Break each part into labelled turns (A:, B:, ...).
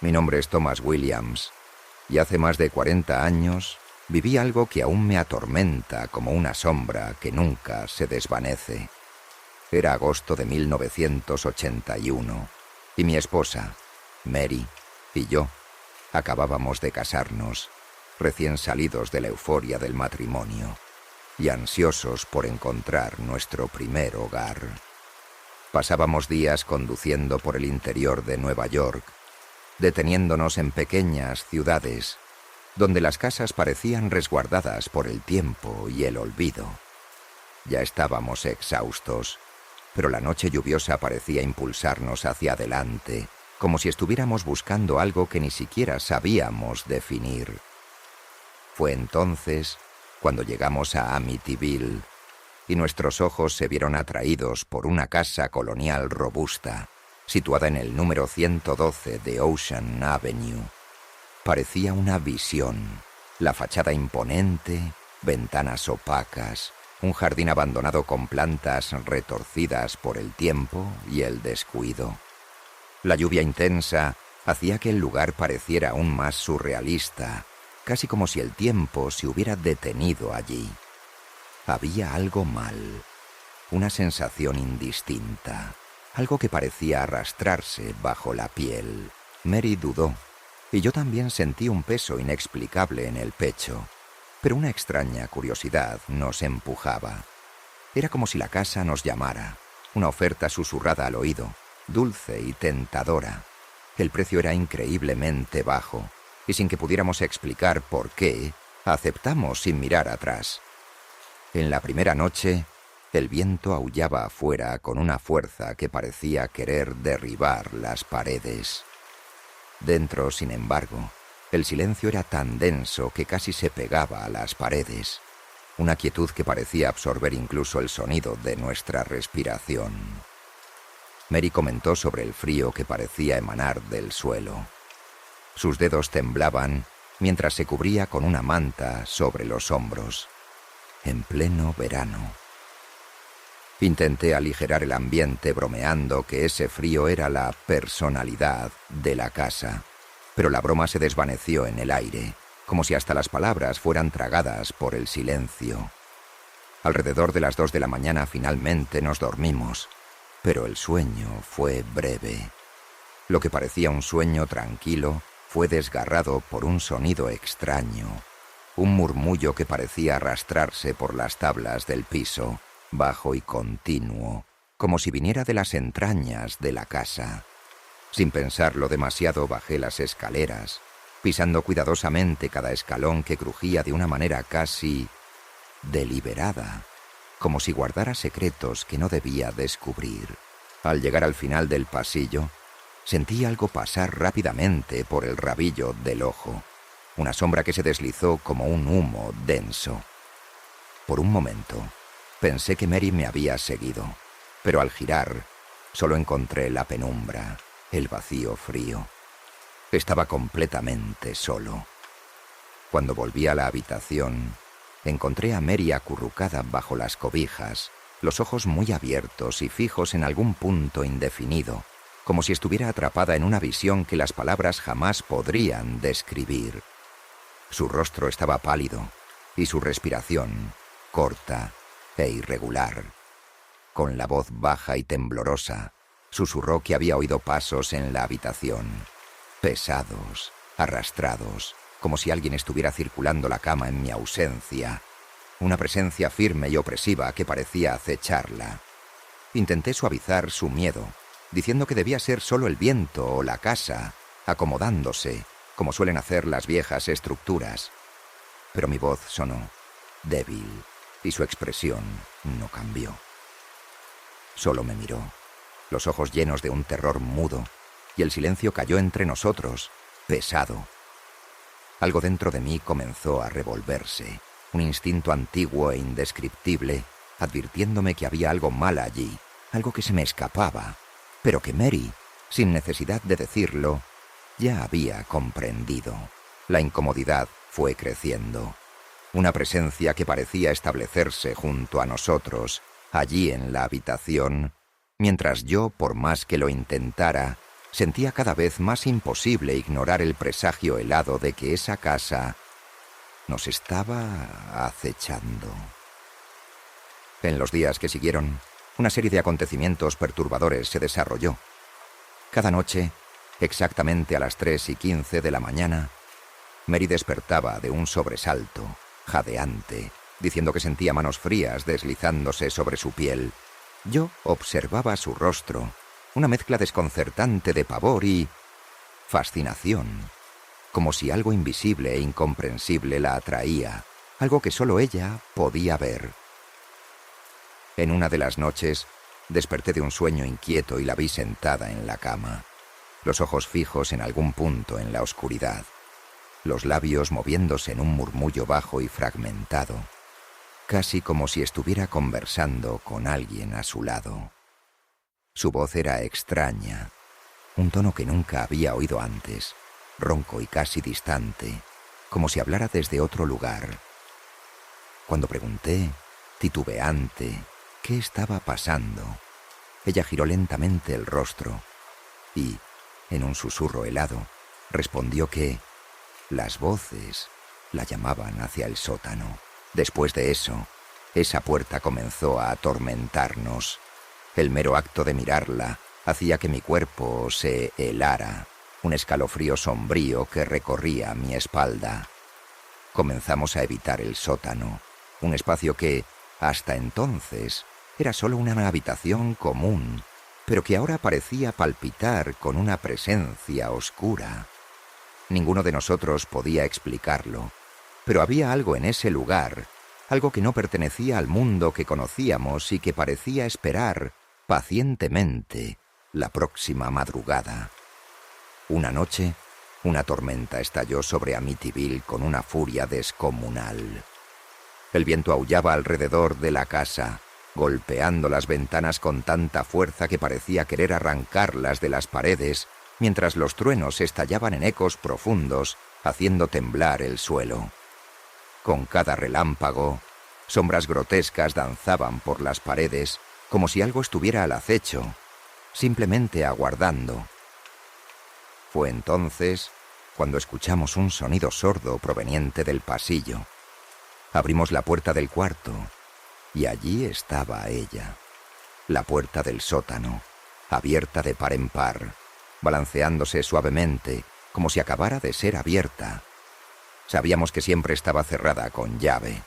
A: Mi nombre es Thomas Williams, y hace más de 40 años viví algo que aún me atormenta como una sombra que nunca se desvanece. Era agosto de 1981, y mi esposa, Mary, y yo acabábamos de casarnos, recién salidos de la euforia del matrimonio, y ansiosos por encontrar nuestro primer hogar. Pasábamos días conduciendo por el interior de Nueva York, deteniéndonos en pequeñas ciudades, donde las casas parecían resguardadas por el tiempo y el olvido. Ya estábamos exhaustos, pero la noche lluviosa parecía impulsarnos hacia adelante, como si estuviéramos buscando algo que ni siquiera sabíamos definir. Fue entonces cuando llegamos a Amityville, y nuestros ojos se vieron atraídos por una casa colonial robusta, situada en el número 112 de Ocean Avenue. Parecía una visión, la fachada imponente, ventanas opacas, un jardín abandonado con plantas retorcidas por el tiempo y el descuido. La lluvia intensa hacía que el lugar pareciera aún más surrealista, casi como si el tiempo se hubiera detenido allí. Había algo mal, una sensación indistinta, algo que parecía arrastrarse bajo la piel. Mary dudó, y yo también sentí un peso inexplicable en el pecho, pero una extraña curiosidad nos empujaba. Era como si la casa nos llamara, una oferta susurrada al oído, dulce y tentadora. El precio era increíblemente bajo, y sin que pudiéramos explicar por qué, aceptamos sin mirar atrás. En la primera noche, el viento aullaba afuera con una fuerza que parecía querer derribar las paredes. Dentro, sin embargo, el silencio era tan denso que casi se pegaba a las paredes, una quietud que parecía absorber incluso el sonido de nuestra respiración. Mary comentó sobre el frío que parecía emanar del suelo. Sus dedos temblaban mientras se cubría con una manta sobre los hombros. En pleno verano. Intenté aligerar el ambiente bromeando que ese frío era la personalidad de la casa, pero la broma se desvaneció en el aire, como si hasta las palabras fueran tragadas por el silencio. Alrededor de las 2 de la mañana finalmente nos dormimos, pero el sueño fue breve. Lo que parecía un sueño tranquilo fue desgarrado por un sonido extraño, un murmullo que parecía arrastrarse por las tablas del piso, bajo y continuo, como si viniera de las entrañas de la casa. Sin pensarlo demasiado bajé las escaleras, pisando cuidadosamente cada escalón que crujía de una manera casi deliberada, como si guardara secretos que no debía descubrir. Al llegar al final del pasillo, sentí algo pasar rápidamente por el rabillo del ojo, una sombra que se deslizó como un humo denso. Por un momento, pensé que Mary me había seguido, pero al girar, solo encontré la penumbra, el vacío frío. Estaba completamente solo. Cuando volví a la habitación, encontré a Mary acurrucada bajo las cobijas, los ojos muy abiertos y fijos en algún punto indefinido, como si estuviera atrapada en una visión que las palabras jamás podrían describir. Su rostro estaba pálido y su respiración corta e irregular. Con la voz baja y temblorosa, susurró que había oído pasos en la habitación, pesados, arrastrados, como si alguien estuviera circulando la cama en mi ausencia, una presencia firme y opresiva que parecía acecharla. Intenté suavizar su miedo, diciendo que debía ser solo el viento o la casa, acomodándose, como suelen hacer las viejas estructuras. Pero mi voz sonó, débil, y su expresión no cambió. Solo me miró, los ojos llenos de un terror mudo, y el silencio cayó entre nosotros, pesado. Algo dentro de mí comenzó a revolverse, un instinto antiguo e indescriptible, advirtiéndome que había algo mal allí, algo que se me escapaba, pero que Mary, sin necesidad de decirlo, ya había comprendido. La incomodidad fue creciendo. Una presencia que parecía establecerse junto a nosotros, allí en la habitación, mientras yo, por más que lo intentara, sentía cada vez más imposible ignorar el presagio helado de que esa casa nos estaba acechando. En los días que siguieron, una serie de acontecimientos perturbadores se desarrolló. Cada noche, exactamente a las 3:15 de la mañana, Mary despertaba de un sobresalto, jadeante, diciendo que sentía manos frías deslizándose sobre su piel. Yo observaba su rostro, una mezcla desconcertante de pavor y fascinación, como si algo invisible e incomprensible la atraía, algo que solo ella podía ver. En una de las noches, desperté de un sueño inquieto y la vi sentada en la cama, los ojos fijos en algún punto en la oscuridad, los labios moviéndose en un murmullo bajo y fragmentado, casi como si estuviera conversando con alguien a su lado. Su voz era extraña, un tono que nunca había oído antes, ronco y casi distante, como si hablara desde otro lugar. Cuando pregunté, titubeante, qué estaba pasando, ella giró lentamente el rostro y, en un susurro helado, respondió que las voces la llamaban hacia el sótano. Después de eso, esa puerta comenzó a atormentarnos. El mero acto de mirarla hacía que mi cuerpo se helara, un escalofrío sombrío que recorría mi espalda. Comenzamos a evitar el sótano, un espacio que, hasta entonces, era solo una habitación común, pero que ahora parecía palpitar con una presencia oscura. Ninguno de nosotros podía explicarlo, pero había algo en ese lugar, algo que no pertenecía al mundo que conocíamos y que parecía esperar pacientemente la próxima madrugada. Una noche, una tormenta estalló sobre Amityville con una furia descomunal. El viento aullaba alrededor de la casa, golpeando las ventanas con tanta fuerza que parecía querer arrancarlas de las paredes, mientras los truenos estallaban en ecos profundos, haciendo temblar el suelo. Con cada relámpago, sombras grotescas danzaban por las paredes, como si algo estuviera al acecho, simplemente aguardando. Fue entonces cuando escuchamos un sonido sordo proveniente del pasillo. Abrimos la puerta del cuarto y allí estaba ella, la puerta del sótano, abierta de par en par, balanceándose suavemente, como si acabara de ser abierta. Sabíamos que siempre estaba cerrada con llave.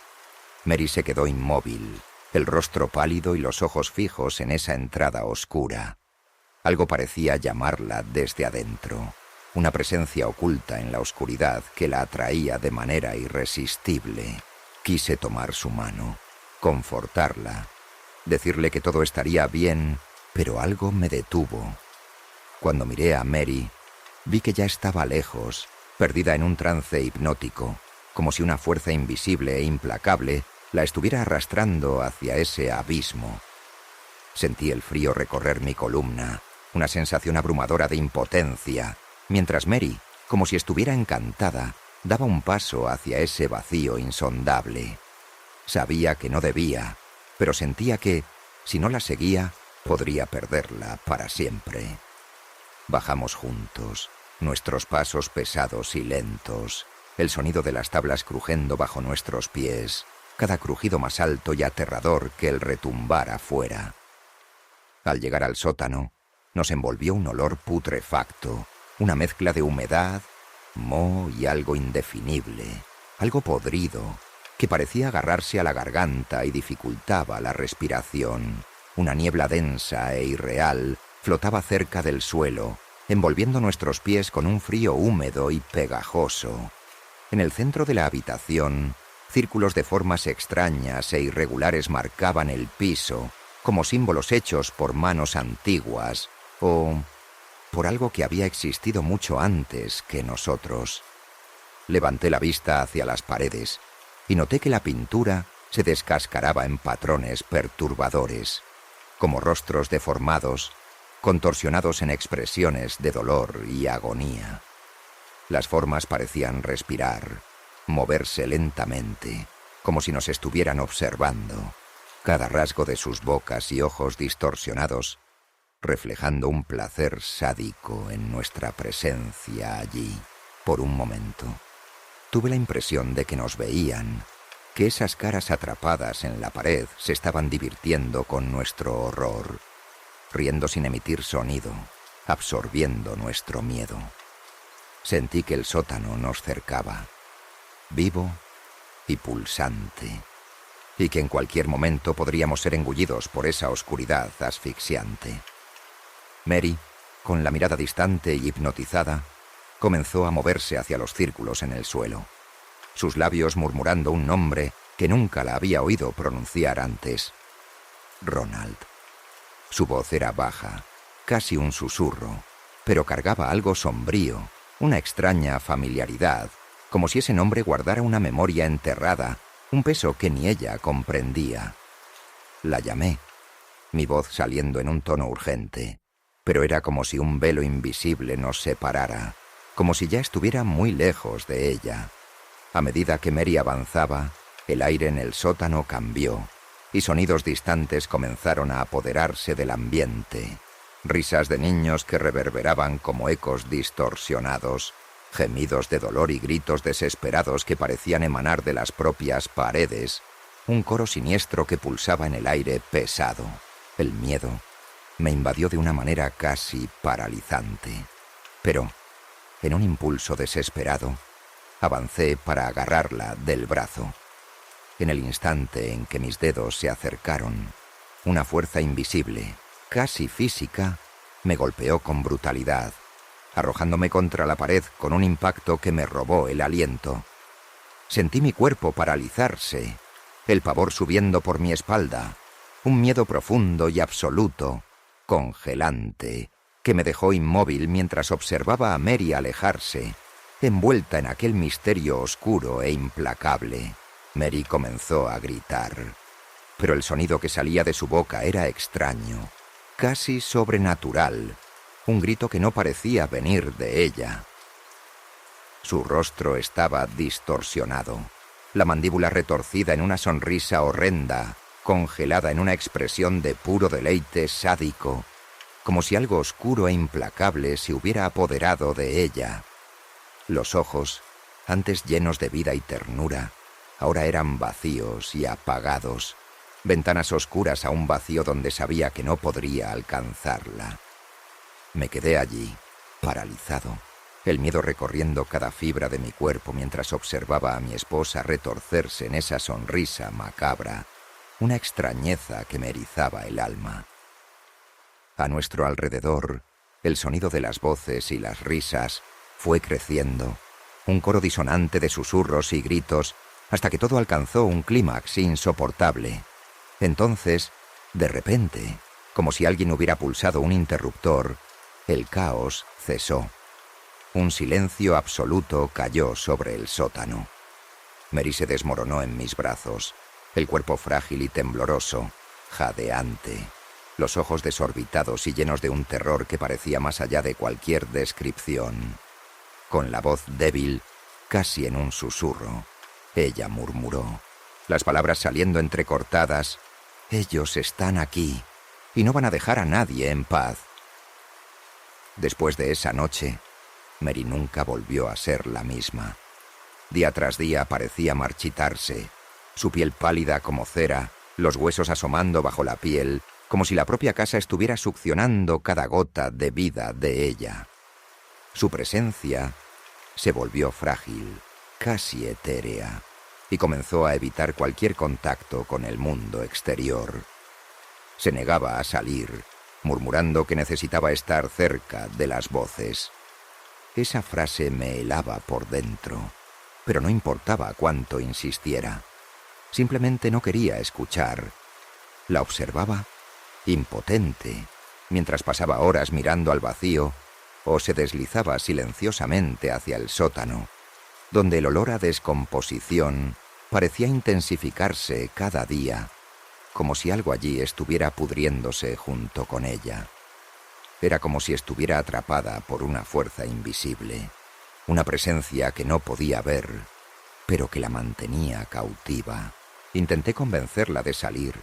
A: Mary se quedó inmóvil, el rostro pálido y los ojos fijos en esa entrada oscura. Algo parecía llamarla desde adentro, una presencia oculta en la oscuridad que la atraía de manera irresistible. Quise tomar su mano, confortarla, decirle que todo estaría bien, pero algo me detuvo. Cuando miré a Mary, vi que ya estaba lejos, perdida en un trance hipnótico, como si una fuerza invisible e implacable la estuviera arrastrando hacia ese abismo. Sentí el frío recorrer mi columna, una sensación abrumadora de impotencia, mientras Mary, como si estuviera encantada, daba un paso hacia ese vacío insondable. Sabía que no debía, pero sentía que, si no la seguía, podría perderla para siempre. Bajamos juntos, nuestros pasos pesados y lentos, el sonido de las tablas crujiendo bajo nuestros pies, cada crujido más alto y aterrador que el retumbar afuera. Al llegar al sótano, nos envolvió un olor putrefacto, una mezcla de humedad, moho y algo indefinible, algo podrido, que parecía agarrarse a la garganta y dificultaba la respiración. Una niebla densa e irreal flotaba cerca del suelo, envolviendo nuestros pies con un frío húmedo y pegajoso. En el centro de la habitación, círculos de formas extrañas e irregulares marcaban el piso, como símbolos hechos por manos antiguas o por algo que había existido mucho antes que nosotros. Levanté la vista hacia las paredes y noté que la pintura se descascaraba en patrones perturbadores, como rostros deformados, contorsionados en expresiones de dolor y agonía. Las formas parecían respirar, moverse lentamente, como si nos estuvieran observando. Cada rasgo de sus bocas y ojos distorsionados reflejando un placer sádico en nuestra presencia allí. Por un momento, tuve la impresión de que nos veían, que esas caras atrapadas en la pared se estaban divirtiendo con nuestro horror, riendo sin emitir sonido, absorbiendo nuestro miedo. Sentí que el sótano nos cercaba, vivo y pulsante, y que en cualquier momento podríamos ser engullidos por esa oscuridad asfixiante. Mary, con la mirada distante y hipnotizada, comenzó a moverse hacia los círculos en el suelo, sus labios murmurando un nombre que nunca la había oído pronunciar antes. Ronald. Su voz era baja, casi un susurro, pero cargaba algo sombrío, una extraña familiaridad, como si ese nombre guardara una memoria enterrada, un peso que ni ella comprendía. La llamé, mi voz saliendo en un tono urgente, pero era como si un velo invisible nos separara, como si ya estuviera muy lejos de ella. A medida que Mary avanzaba, el aire en el sótano cambió, y sonidos distantes comenzaron a apoderarse del ambiente. Risas de niños que reverberaban como ecos distorsionados, gemidos de dolor y gritos desesperados que parecían emanar de las propias paredes, un coro siniestro que pulsaba en el aire pesado. El miedo me invadió de una manera casi paralizante. Pero, en un impulso desesperado, avancé para agarrarla del brazo. En el instante en que mis dedos se acercaron, una fuerza invisible, casi física, me golpeó con brutalidad, arrojándome contra la pared con un impacto que me robó el aliento. Sentí mi cuerpo paralizarse, el pavor subiendo por mi espalda, un miedo profundo y absoluto, congelante, que me dejó inmóvil mientras observaba a Mary alejarse, envuelta en aquel misterio oscuro e implacable. Mary comenzó a gritar, pero el sonido que salía de su boca era extraño, casi sobrenatural, un grito que no parecía venir de ella. Su rostro estaba distorsionado, la mandíbula retorcida en una sonrisa horrenda, congelada en una expresión de puro deleite sádico, como si algo oscuro e implacable se hubiera apoderado de ella. Los ojos, antes llenos de vida y ternura, ahora eran vacíos y apagados, ventanas oscuras a un vacío donde sabía que no podría alcanzarla. Me quedé allí, paralizado, el miedo recorriendo cada fibra de mi cuerpo mientras observaba a mi esposa retorcerse en esa sonrisa macabra, una extrañeza que me erizaba el alma. A nuestro alrededor, el sonido de las voces y las risas fue creciendo, un coro disonante de susurros y gritos, hasta que todo alcanzó un clímax insoportable. Entonces, de repente, como si alguien hubiera pulsado un interruptor, el caos cesó. Un silencio absoluto cayó sobre el sótano. Mary se desmoronó en mis brazos, el cuerpo frágil y tembloroso, jadeante, los ojos desorbitados y llenos de un terror que parecía más allá de cualquier descripción. Con la voz débil, casi en un susurro, ella murmuró, las palabras saliendo entrecortadas: «Ellos están aquí y no van a dejar a nadie en paz». Después de esa noche, Mary nunca volvió a ser la misma. Día tras día parecía marchitarse, su piel pálida como cera, los huesos asomando bajo la piel, como si la propia casa estuviera succionando cada gota de vida de ella. Su presencia se volvió frágil, casi etérea, y comenzó a evitar cualquier contacto con el mundo exterior. Se negaba a salir, murmurando que necesitaba estar cerca de las voces. Esa frase me helaba por dentro, pero no importaba cuánto insistiera. Simplemente no quería escuchar. La observaba, impotente, mientras pasaba horas mirando al vacío o se deslizaba silenciosamente hacia el sótano, donde el olor a descomposición parecía intensificarse cada día, como si algo allí estuviera pudriéndose junto con ella. Era como si estuviera atrapada por una fuerza invisible, una presencia que no podía ver, pero que la mantenía cautiva. Intenté convencerla de salir,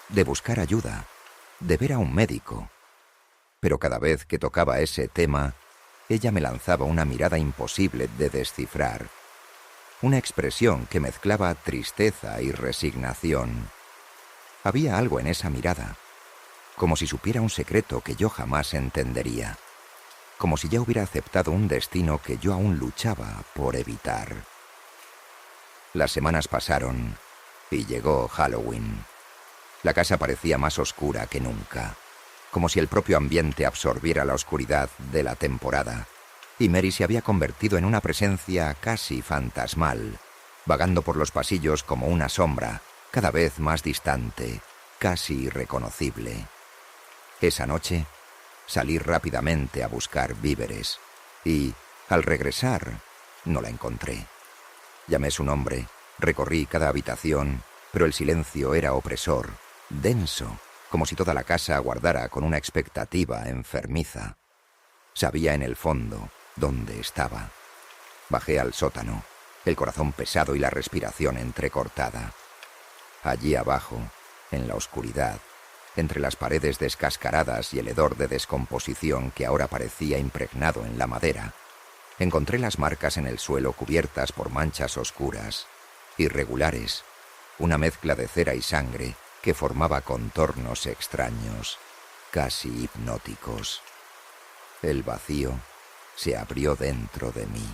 A: de buscar ayuda, de ver a un médico, Pero cada vez que tocaba ese tema, ella me lanzaba una mirada imposible de descifrar, una expresión que mezclaba tristeza y resignación. Había algo en esa mirada, como si supiera un secreto que yo jamás entendería, como si ya hubiera aceptado un destino que yo aún luchaba por evitar. Las semanas pasaron y llegó Halloween. La casa parecía más oscura que nunca, como si el propio ambiente absorbiera la oscuridad de la temporada, y Mary se había convertido en una presencia casi fantasmal, vagando por los pasillos como una sombra, cada vez más distante, casi irreconocible. Esa noche salí rápidamente a buscar víveres y, al regresar, no la encontré. Llamé su nombre, recorrí cada habitación, pero el silencio era opresor, denso, como si toda la casa aguardara con una expectativa enfermiza. Sabía en el fondo dónde estaba. Bajé al sótano, el corazón pesado y la respiración entrecortada. Allí abajo, en la oscuridad, entre las paredes descascaradas y el hedor de descomposición que ahora parecía impregnado en la madera, encontré las marcas en el suelo cubiertas por manchas oscuras, irregulares, una mezcla de cera y sangre que formaba contornos extraños, casi hipnóticos. El vacío se abrió dentro de mí,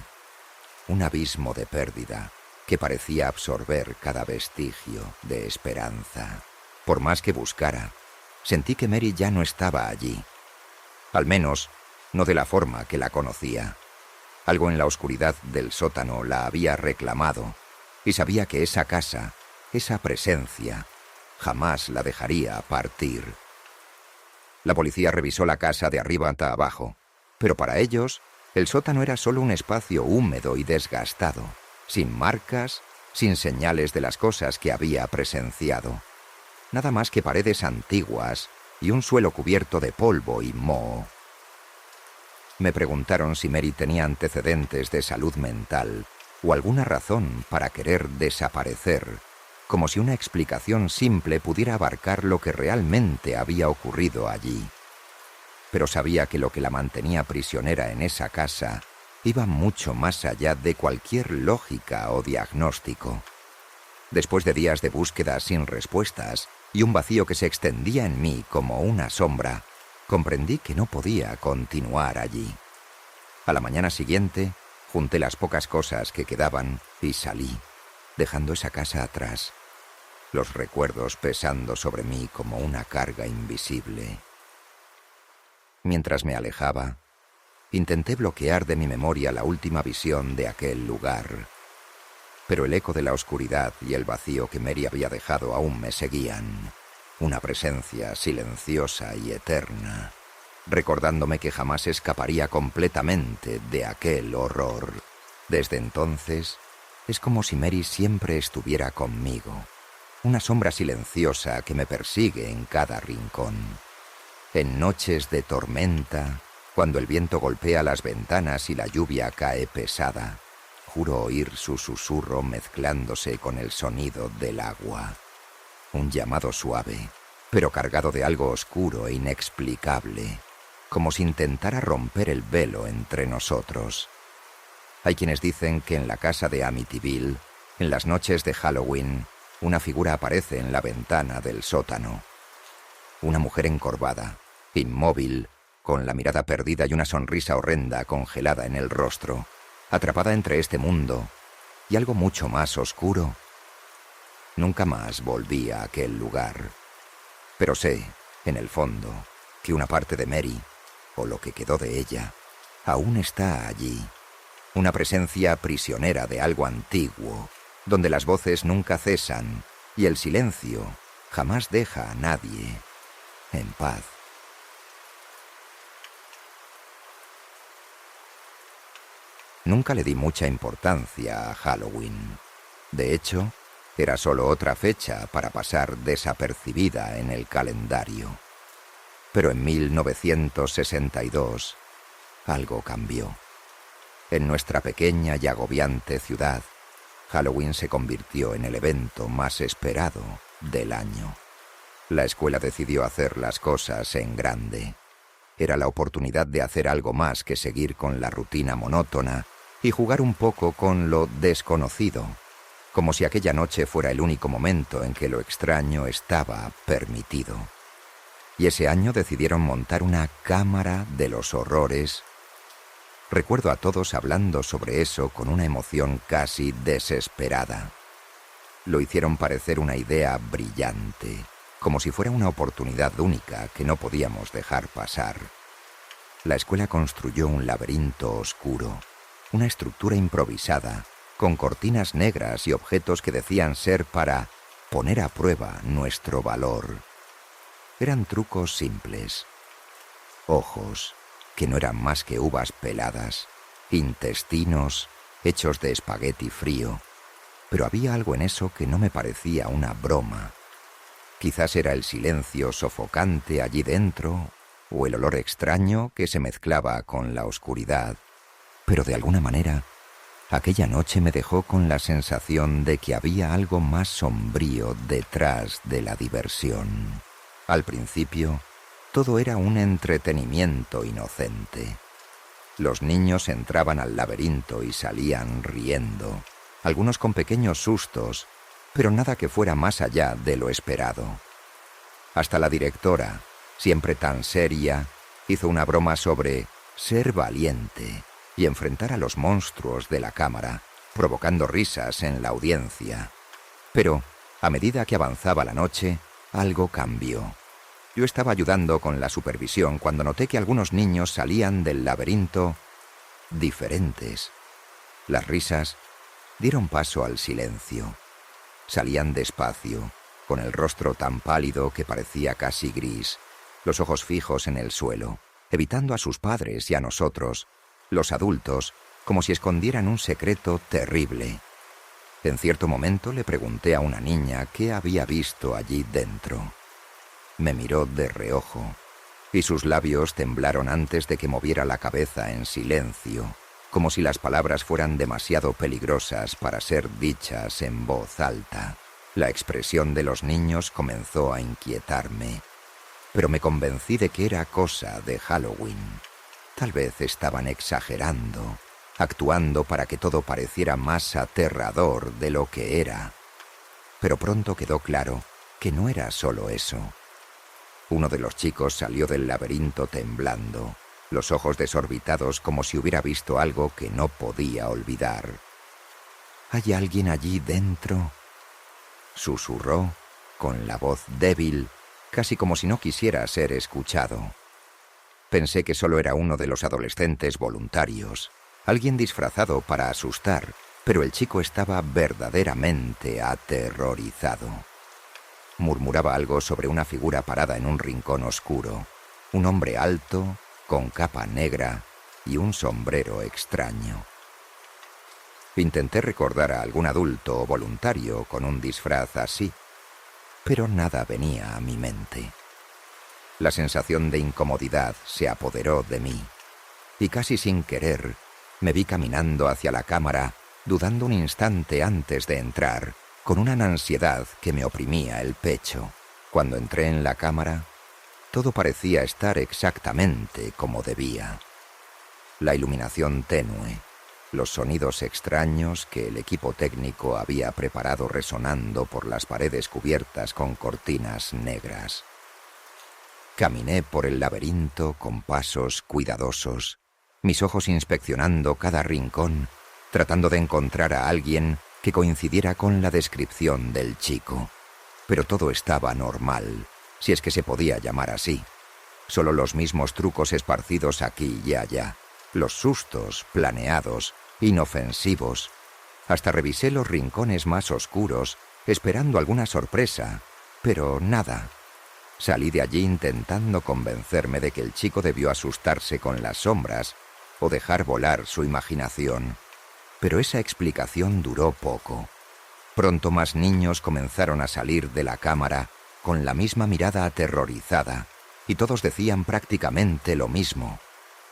A: un abismo de pérdida que parecía absorber cada vestigio de esperanza. Por más que buscara, sentí que Mary ya no estaba allí. Al menos, no de la forma que la conocía. Algo en la oscuridad del sótano la había reclamado, y sabía que esa casa, esa presencia, jamás la dejaría partir. La policía revisó la casa de arriba hasta abajo, pero para ellos, el sótano era solo un espacio húmedo y desgastado, sin marcas, sin señales de las cosas que había presenciado. Nada más que paredes antiguas y un suelo cubierto de polvo y moho. Me preguntaron si Mary tenía antecedentes de salud mental o alguna razón para querer desaparecer, como si una explicación simple pudiera abarcar lo que realmente había ocurrido allí. Pero sabía que lo que la mantenía prisionera en esa casa iba mucho más allá de cualquier lógica o diagnóstico. Después de días de búsqueda sin respuestas y un vacío que se extendía en mí como una sombra, comprendí que no podía continuar allí. A la mañana siguiente, junté las pocas cosas que quedaban y salí, dejando esa casa atrás, los recuerdos pesando sobre mí como una carga invisible. Mientras me alejaba, intenté bloquear de mi memoria la última visión de aquel lugar, pero el eco de la oscuridad y el vacío que Mary había dejado aún me seguían, una presencia silenciosa y eterna, recordándome que jamás escaparía completamente de aquel horror. Desde entonces, es como si Mary siempre estuviera conmigo, una sombra silenciosa que me persigue en cada rincón. En noches de tormenta, cuando el viento golpea las ventanas y la lluvia cae pesada, juro oír su susurro mezclándose con el sonido del agua. Un llamado suave, pero cargado de algo oscuro e inexplicable, como si intentara romper el velo entre nosotros. Hay quienes dicen que en la casa de Amityville, en las noches de Halloween, una figura aparece en la ventana del sótano. Una mujer encorvada, inmóvil, con la mirada perdida y una sonrisa horrenda congelada en el rostro, atrapada entre este mundo y algo mucho más oscuro. Nunca más volví a aquel lugar, pero sé, en el fondo, que una parte de Mary, o lo que quedó de ella, aún está allí. Una presencia prisionera de algo antiguo, donde las voces nunca cesan y el silencio jamás deja a nadie en paz. Nunca le di mucha importancia a Halloween. De hecho, era solo otra fecha para pasar desapercibida en el calendario. Pero en 1962, algo cambió. En nuestra pequeña y agobiante ciudad, Halloween se convirtió en el evento más esperado del año. La escuela decidió hacer las cosas en grande. Era la oportunidad de hacer algo más que seguir con la rutina monótona y jugar un poco con lo desconocido, como si aquella noche fuera el único momento en que lo extraño estaba permitido. Y ese año decidieron montar una cámara de los horrores. Recuerdo a todos hablando sobre eso con una emoción casi desesperada. Lo hicieron parecer una idea brillante, como si fuera una oportunidad única que no podíamos dejar pasar. La escuela construyó un laberinto oscuro, una estructura improvisada, con cortinas negras y objetos que decían ser para poner a prueba nuestro valor. Eran trucos simples. Ojos, que no eran más que uvas peladas, intestinos hechos de espagueti frío, pero había algo en eso que no me parecía una broma. Quizás era el silencio sofocante allí dentro, o el olor extraño que se mezclaba con la oscuridad, pero de alguna manera, aquella noche me dejó con la sensación de que había algo más sombrío detrás de la diversión. Al principio, todo era un entretenimiento inocente. Los niños entraban al laberinto y salían riendo, algunos con pequeños sustos, pero nada que fuera más allá de lo esperado. Hasta la directora, siempre tan seria, hizo una broma sobre ser valiente y enfrentar a los monstruos de la cámara, provocando risas en la audiencia. Pero, a medida que avanzaba la noche, algo cambió. Yo estaba ayudando con la supervisión cuando noté que algunos niños salían del laberinto diferentes. Las risas dieron paso al silencio. Salían despacio, con el rostro tan pálido que parecía casi gris, los ojos fijos en el suelo, evitando a sus padres y a nosotros, los adultos, como si escondieran un secreto terrible. En cierto momento le pregunté a una niña qué había visto allí dentro. Me miró de reojo, y sus labios temblaron antes de que moviera la cabeza en silencio, como si las palabras fueran demasiado peligrosas para ser dichas en voz alta. La expresión de los niños comenzó a inquietarme, pero me convencí de que era cosa de Halloween. Tal vez estaban exagerando, actuando para que todo pareciera más aterrador de lo que era. Pero pronto quedó claro que no era solo eso. Uno de los chicos salió del laberinto temblando, los ojos desorbitados como si hubiera visto algo que no podía olvidar. «¿Hay alguien allí dentro?», susurró, con la voz débil, casi como si no quisiera ser escuchado. Pensé que solo era uno de los adolescentes voluntarios, alguien disfrazado para asustar, pero el chico estaba verdaderamente aterrorizado. Murmuraba algo sobre una figura parada en un rincón oscuro, un hombre alto, con capa negra y un sombrero extraño. Intenté recordar a algún adulto o voluntario con un disfraz así, pero nada venía a mi mente. La sensación de incomodidad se apoderó de mí, y casi sin querer me vi caminando hacia la cámara, dudando un instante antes de entrar, con una ansiedad que me oprimía el pecho. Cuando entré en la cámara, todo parecía estar exactamente como debía. La iluminación tenue, los sonidos extraños que el equipo técnico había preparado resonando por las paredes cubiertas con cortinas negras. Caminé por el laberinto con pasos cuidadosos, mis ojos inspeccionando cada rincón, tratando de encontrar a alguien que coincidiera con la descripción del chico. Pero todo estaba normal, si es que se podía llamar así. Solo los mismos trucos esparcidos aquí y allá, los sustos planeados, inofensivos. Hasta revisé los rincones más oscuros, esperando alguna sorpresa, pero nada. Salí de allí intentando convencerme de que el chico debió asustarse con las sombras o dejar volar su imaginación. Pero esa explicación duró poco. Pronto más niños comenzaron a salir de la cámara con la misma mirada aterrorizada, y todos decían prácticamente lo mismo.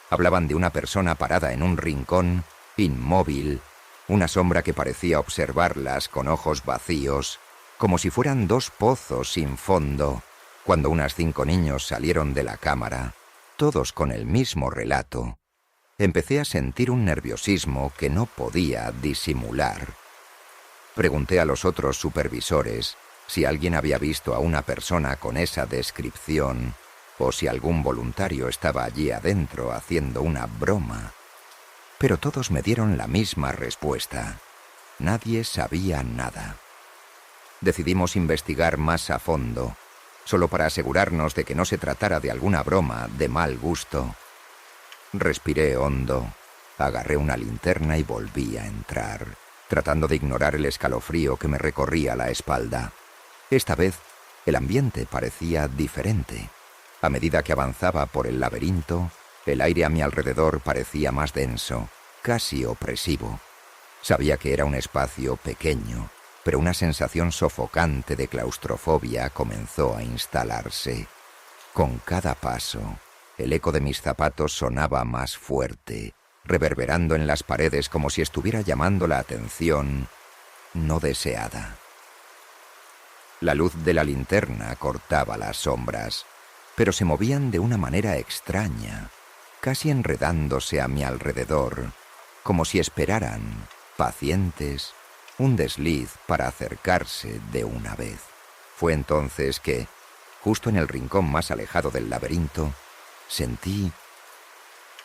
A: Hablaban de una persona parada en un rincón, inmóvil, una sombra que parecía observarlas con ojos vacíos, como si fueran dos pozos sin fondo. Cuando unos 5 niños salieron de la cámara, todos con el mismo relato, empecé a sentir un nerviosismo que no podía disimular. Pregunté a los otros supervisores si alguien había visto a una persona con esa descripción o si algún voluntario estaba allí adentro haciendo una broma. Pero todos me dieron la misma respuesta. Nadie sabía nada. Decidimos investigar más a fondo, solo para asegurarnos de que no se tratara de alguna broma de mal gusto. Respiré hondo, agarré una linterna y volví a entrar, tratando de ignorar el escalofrío que me recorría la espalda. Esta vez, el ambiente parecía diferente. A medida que avanzaba por el laberinto, el aire a mi alrededor parecía más denso, casi opresivo. Sabía que era un espacio pequeño, pero una sensación sofocante de claustrofobia comenzó a instalarse. Con cada paso, el eco de mis zapatos sonaba más fuerte, reverberando en las paredes como si estuviera llamando la atención no deseada. La luz de la linterna cortaba las sombras, pero se movían de una manera extraña, casi enredándose a mi alrededor, como si esperaran, pacientes, un desliz para acercarse de una vez. Fue entonces que, justo en el rincón más alejado del laberinto, sentí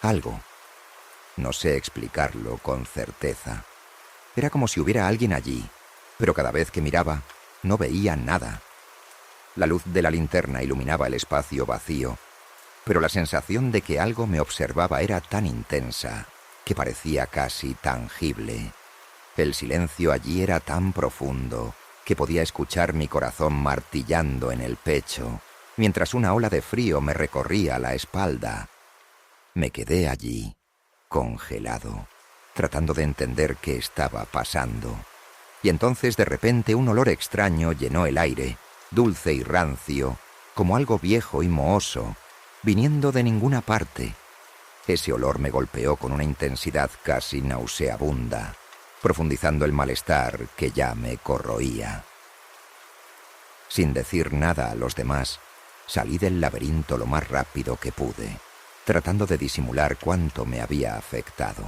A: algo. No sé explicarlo con certeza. Era como si hubiera alguien allí, pero cada vez que miraba, no veía nada. La luz de la linterna iluminaba el espacio vacío, pero la sensación de que algo me observaba era tan intensa que parecía casi tangible. El silencio allí era tan profundo que podía escuchar mi corazón martillando en el pecho, mientras una ola de frío me recorría la espalda. Me quedé allí, congelado, tratando de entender qué estaba pasando. Y entonces de repente un olor extraño llenó el aire, dulce y rancio, como algo viejo y mohoso, viniendo de ninguna parte. Ese olor me golpeó con una intensidad casi nauseabunda, profundizando el malestar que ya me corroía. Sin decir nada a los demás, salí del laberinto lo más rápido que pude, tratando de disimular cuánto me había afectado.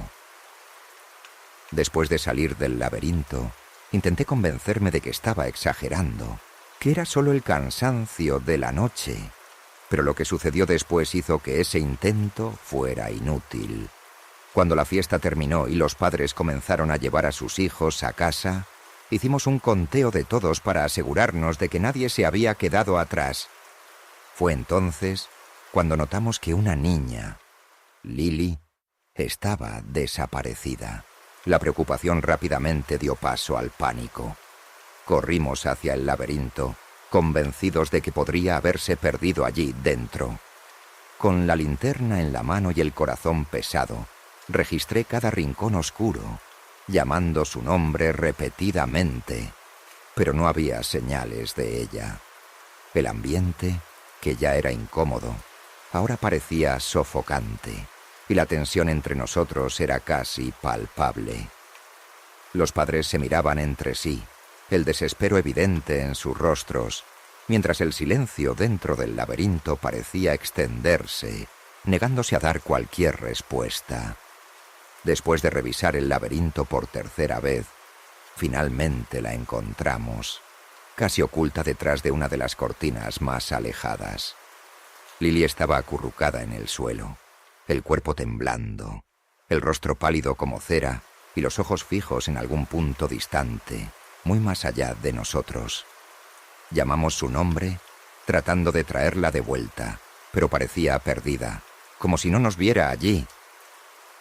A: Después de salir del laberinto, intenté convencerme de que estaba exagerando, que era solo el cansancio de la noche, pero lo que sucedió después hizo que ese intento fuera inútil. Cuando la fiesta terminó y los padres comenzaron a llevar a sus hijos a casa, hicimos un conteo de todos para asegurarnos de que nadie se había quedado atrás. Fue entonces cuando notamos que una niña, Lily, estaba desaparecida. La preocupación rápidamente dio paso al pánico. Corrimos hacia el laberinto, convencidos de que podría haberse perdido allí dentro. Con la linterna en la mano y el corazón pesado, registré cada rincón oscuro, llamando su nombre repetidamente, pero no había señales de ella. El ambiente, que ya era incómodo, ahora parecía sofocante, y la tensión entre nosotros era casi palpable. Los padres se miraban entre sí, el desespero evidente en sus rostros, mientras el silencio dentro del laberinto parecía extenderse, negándose a dar cualquier respuesta. Después de revisar el laberinto por tercera vez, finalmente la encontramos, casi oculta detrás de una de las cortinas más alejadas. Lily estaba acurrucada en el suelo, el cuerpo temblando, el rostro pálido como cera y los ojos fijos en algún punto distante, muy más allá de nosotros. Llamamos su nombre, tratando de traerla de vuelta, pero parecía perdida, como si no nos viera allí.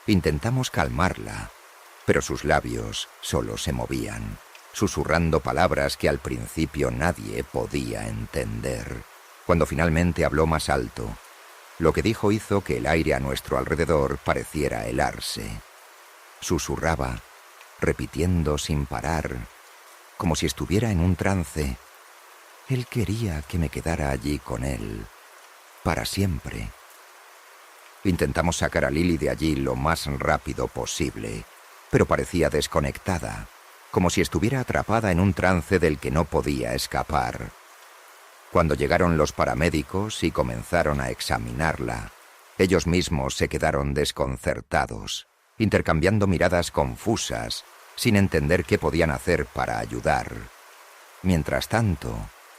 A: Intentamos calmarla, pero sus labios solo se movían, susurrando palabras que al principio nadie podía entender. Cuando finalmente habló más alto, lo que dijo hizo que el aire a nuestro alrededor pareciera helarse. Susurraba, repitiendo sin parar, como si estuviera en un trance. Él quería que me quedara allí con él, para siempre. Intentamos sacar a Lily de allí lo más rápido posible, pero parecía desconectada, como si estuviera atrapada en un trance del que no podía escapar. Cuando llegaron los paramédicos y comenzaron a examinarla, Ellos mismos se quedaron desconcertados, intercambiando miradas confusas, sin entender qué podían hacer para ayudar. Mientras tanto,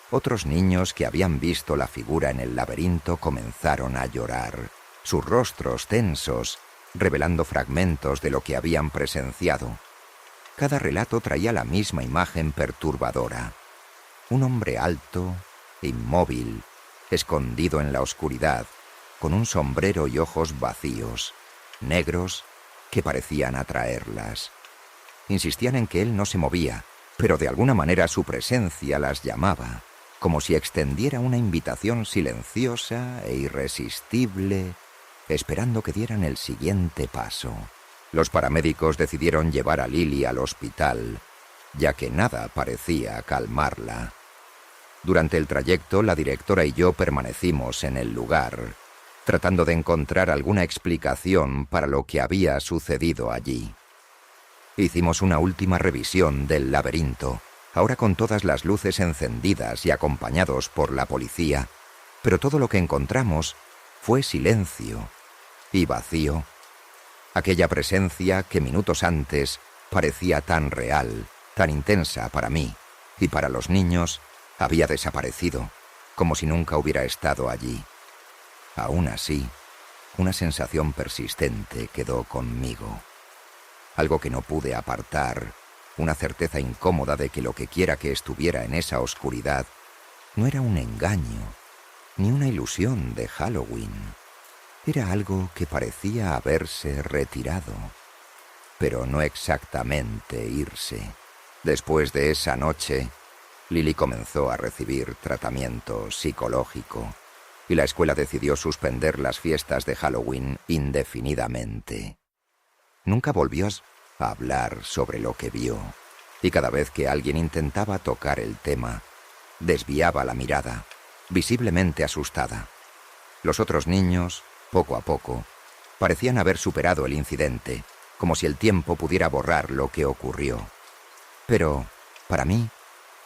A: otros niños que habían visto la figura en el laberinto comenzaron a llorar, sus rostros tensos, revelando fragmentos de lo que habían presenciado. Cada relato traía la misma imagen perturbadora. Un hombre alto, inmóvil, escondido en la oscuridad, con un sombrero y ojos vacíos, negros, que parecían atraerlas. Insistían en que él no se movía, pero de alguna manera su presencia las llamaba, como si extendiera una invitación silenciosa e irresistible, esperando que dieran el siguiente paso. Los paramédicos decidieron llevar a Lily al hospital, ya que nada parecía calmarla. Durante el trayecto, la directora y yo permanecimos en el lugar, tratando de encontrar alguna explicación para lo que había sucedido allí. Hicimos una última revisión del laberinto, ahora con todas las luces encendidas y acompañados por la policía, pero todo lo que encontramos fue silencio y vacío. Aquella presencia que minutos antes parecía tan real, tan intensa para mí y para los niños, había desaparecido, como si nunca hubiera estado allí. Aún así, una sensación persistente quedó conmigo. Algo que no pude apartar, una certeza incómoda de que lo que quiera que estuviera en esa oscuridad no era un engaño, ni una ilusión de Halloween. Era algo que parecía haberse retirado, pero no exactamente irse. Después de esa noche, Lily comenzó a recibir tratamiento psicológico y la escuela decidió suspender las fiestas de Halloween indefinidamente. Nunca volvió a hablar sobre lo que vio, y cada vez que alguien intentaba tocar el tema, desviaba la mirada, visiblemente asustada. Los otros niños, poco a poco, parecían haber superado el incidente, como si el tiempo pudiera borrar lo que ocurrió. Pero, para mí,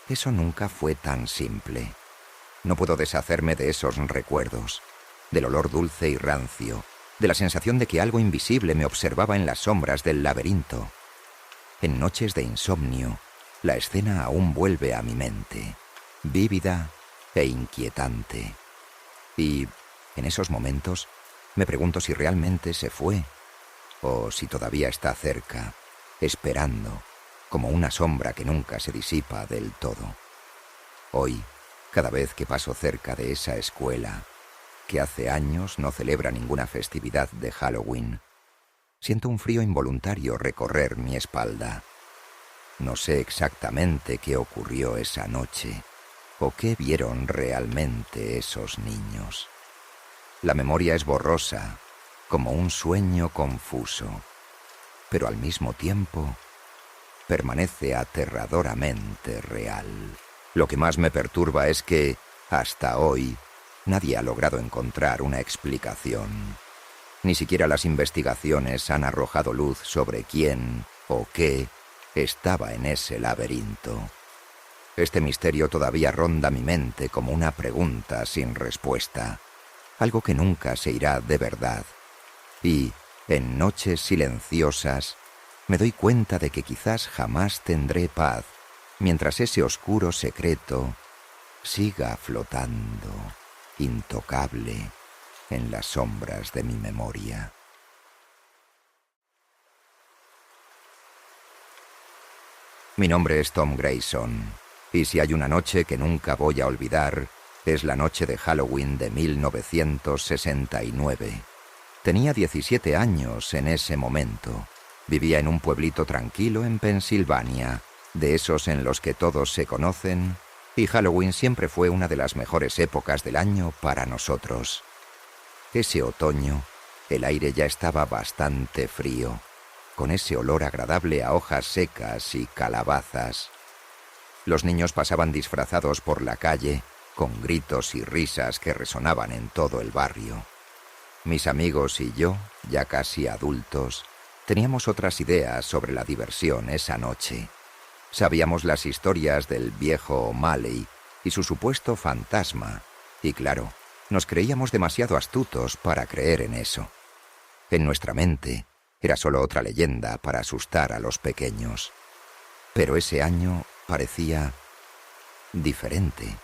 A: eso nunca fue tan simple. No puedo deshacerme de esos recuerdos, del olor dulce y rancio, de la sensación de que algo invisible me observaba en las sombras del laberinto. En noches de insomnio, la escena aún vuelve a mi mente, vívida e inquietante. Y, en esos momentos, me pregunto si realmente se fue, o si todavía está cerca, esperando, como una sombra que nunca se disipa del todo. Hoy, cada vez que paso cerca de esa escuela, que hace años no celebra ninguna festividad de Halloween, siento un frío involuntario recorrer mi espalda. No sé exactamente qué ocurrió esa noche, o qué vieron realmente esos niños. La memoria es borrosa, como un sueño confuso, pero al mismo tiempo permanece aterradoramente real. Lo que más me perturba es que, hasta hoy, nadie ha logrado encontrar una explicación. Ni siquiera las investigaciones han arrojado luz sobre quién o qué estaba en ese laberinto. Este misterio todavía ronda mi mente como una pregunta sin respuesta, algo que nunca se irá de verdad. Y, en noches silenciosas, me doy cuenta de que quizás jamás tendré paz, mientras ese oscuro secreto siga flotando, intocable, en las sombras de mi memoria. Mi nombre es Tom Grayson, y si hay una noche que nunca voy a olvidar, es la noche de Halloween de 1969. Tenía 17 años en ese momento. Vivía en un pueblito tranquilo en Pensilvania, de esos en los que todos se conocen, y Halloween siempre fue una de las mejores épocas del año para nosotros. Ese otoño, el aire ya estaba bastante frío, con ese olor agradable a hojas secas y calabazas. Los niños pasaban disfrazados por la calle, con gritos y risas que resonaban en todo el barrio. Mis amigos y yo, ya casi adultos, teníamos otras ideas sobre la diversión esa noche. Sabíamos las historias del viejo O'Malley y su supuesto fantasma, y claro, Nos creíamos demasiado astutos para creer en eso. En nuestra mente era solo otra leyenda para asustar a los pequeños. Pero ese año parecía diferente.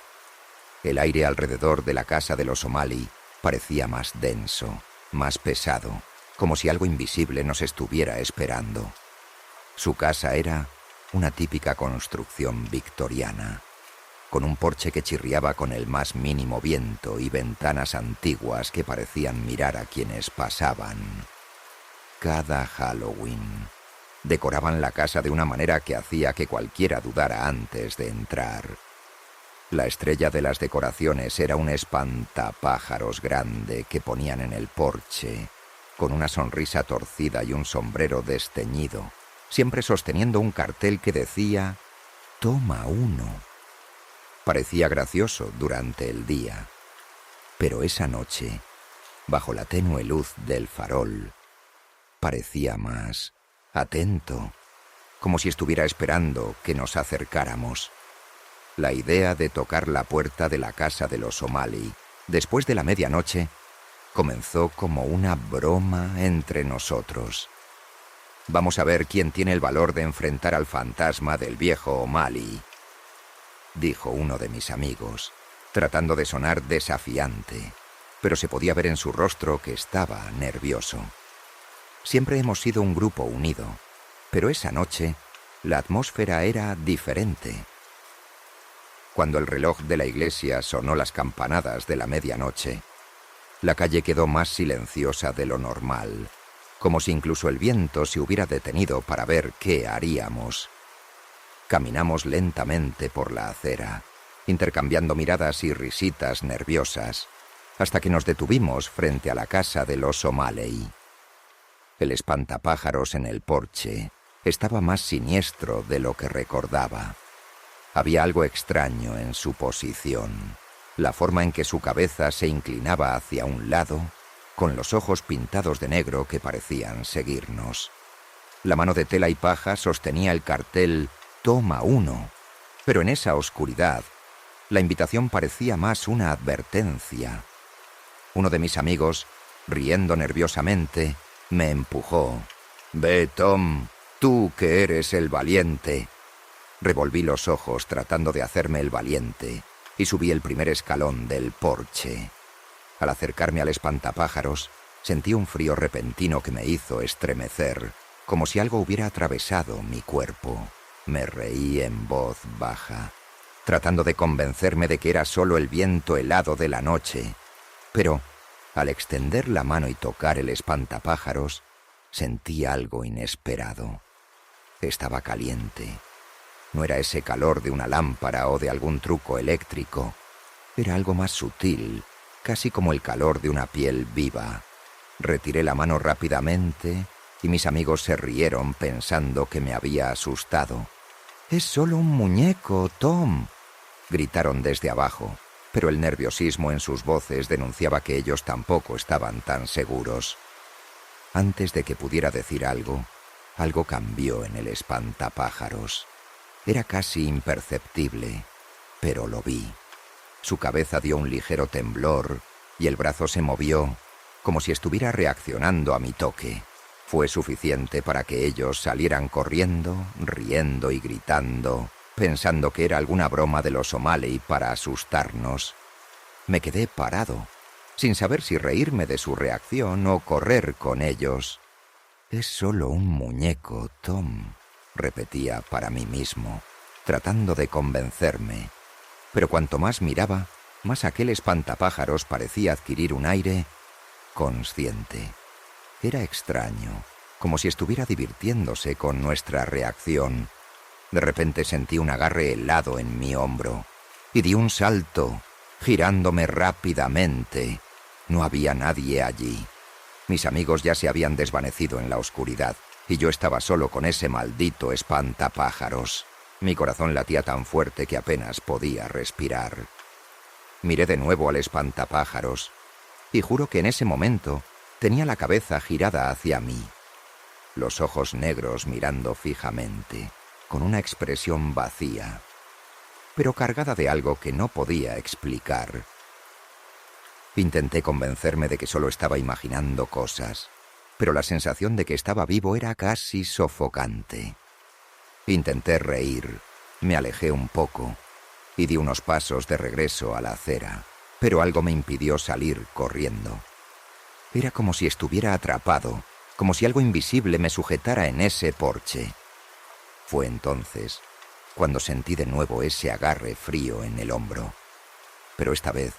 A: El aire alrededor de la casa de los O'Malley parecía más denso, más pesado, como si algo invisible nos estuviera esperando. Su casa era una típica construcción victoriana, con un porche que chirriaba con el más mínimo viento y ventanas antiguas que parecían mirar a quienes pasaban. Cada Halloween decoraban la casa de una manera que hacía que cualquiera dudara antes de entrar. La estrella de las decoraciones era un espantapájaros grande que ponían en el porche, con una sonrisa torcida y un sombrero desteñido, siempre sosteniendo un cartel que decía «Toma uno». Parecía gracioso durante el día, pero esa noche, bajo la tenue luz del farol, parecía más atento, como si estuviera esperando que nos acercáramos. La idea de tocar la puerta de la casa de los O'Malley después de la medianoche comenzó como una broma entre nosotros. «Vamos a ver quién tiene el valor de enfrentar al fantasma del viejo O'Malley», dijo uno de mis amigos, tratando de sonar desafiante, pero se podía ver en su rostro que estaba nervioso. Siempre hemos sido un grupo unido, pero esa noche la atmósfera era diferente. Cuando el reloj de la iglesia sonó las campanadas de la medianoche, la calle quedó más silenciosa de lo normal, como si incluso el viento se hubiera detenido para ver qué haríamos. Caminamos lentamente por la acera, intercambiando miradas y risitas nerviosas, hasta que nos detuvimos frente a la casa de los O'Malley. El espantapájaros en el porche estaba más siniestro de lo que recordaba. Había algo extraño en su posición, la forma en que su cabeza se inclinaba hacia un lado, con los ojos pintados de negro que parecían seguirnos. La mano de tela y paja sostenía el cartel «Toma uno», pero en esa oscuridad, la invitación parecía más una advertencia. Uno de mis amigos, riendo nerviosamente, me empujó. «Ve, Tom, tú que eres el valiente». Revolví los ojos tratando de hacerme el valiente y subí el primer escalón del porche. Al acercarme al espantapájaros, sentí un frío repentino que me hizo estremecer, como si algo hubiera atravesado mi cuerpo. Me reí en voz baja, tratando de convencerme de que era solo el viento helado de la noche. Pero, al extender la mano y tocar el espantapájaros, sentí algo inesperado. Estaba caliente. No era ese calor de una lámpara o de algún truco eléctrico. Era algo más sutil, casi como el calor de una piel viva. Retiré la mano rápidamente y mis amigos se rieron pensando que me había asustado. «Es solo un muñeco, Tom», gritaron desde abajo, pero el nerviosismo en sus voces denunciaba que ellos tampoco estaban tan seguros. Antes de que pudiera decir algo, algo cambió en el espantapájaros. Era casi imperceptible, pero lo vi. Su cabeza dio un ligero temblor y el brazo se movió, como si estuviera reaccionando a mi toque. Fue suficiente para que ellos salieran corriendo, riendo y gritando, pensando que era alguna broma de los O'Malley para asustarnos. Me quedé parado, sin saber si reírme de su reacción o correr con ellos. «Es solo un muñeco, Tom», repetía para mí mismo, tratando de convencerme. Pero cuanto más miraba, más aquel espantapájaros parecía adquirir un aire consciente. Era extraño, como si estuviera divirtiéndose con nuestra reacción. De repente sentí un agarre helado en mi hombro y di un salto, girándome rápidamente. No había nadie allí. Mis amigos ya se habían desvanecido en la oscuridad y yo estaba solo con ese maldito espantapájaros. Mi corazón latía tan fuerte que apenas podía respirar. Miré de nuevo al espantapájaros y juro que en ese momento tenía la cabeza girada hacia mí, los ojos negros mirando fijamente, con una expresión vacía, pero cargada de algo que no podía explicar. Intenté convencerme de que solo estaba imaginando cosas, pero la sensación de que estaba vivo era casi sofocante. Intenté reír, me alejé un poco y di unos pasos de regreso a la acera, pero algo me impidió salir corriendo. Era como si estuviera atrapado, como si algo invisible me sujetara en ese porche. Fue entonces cuando sentí de nuevo ese agarre frío en el hombro, pero esta vez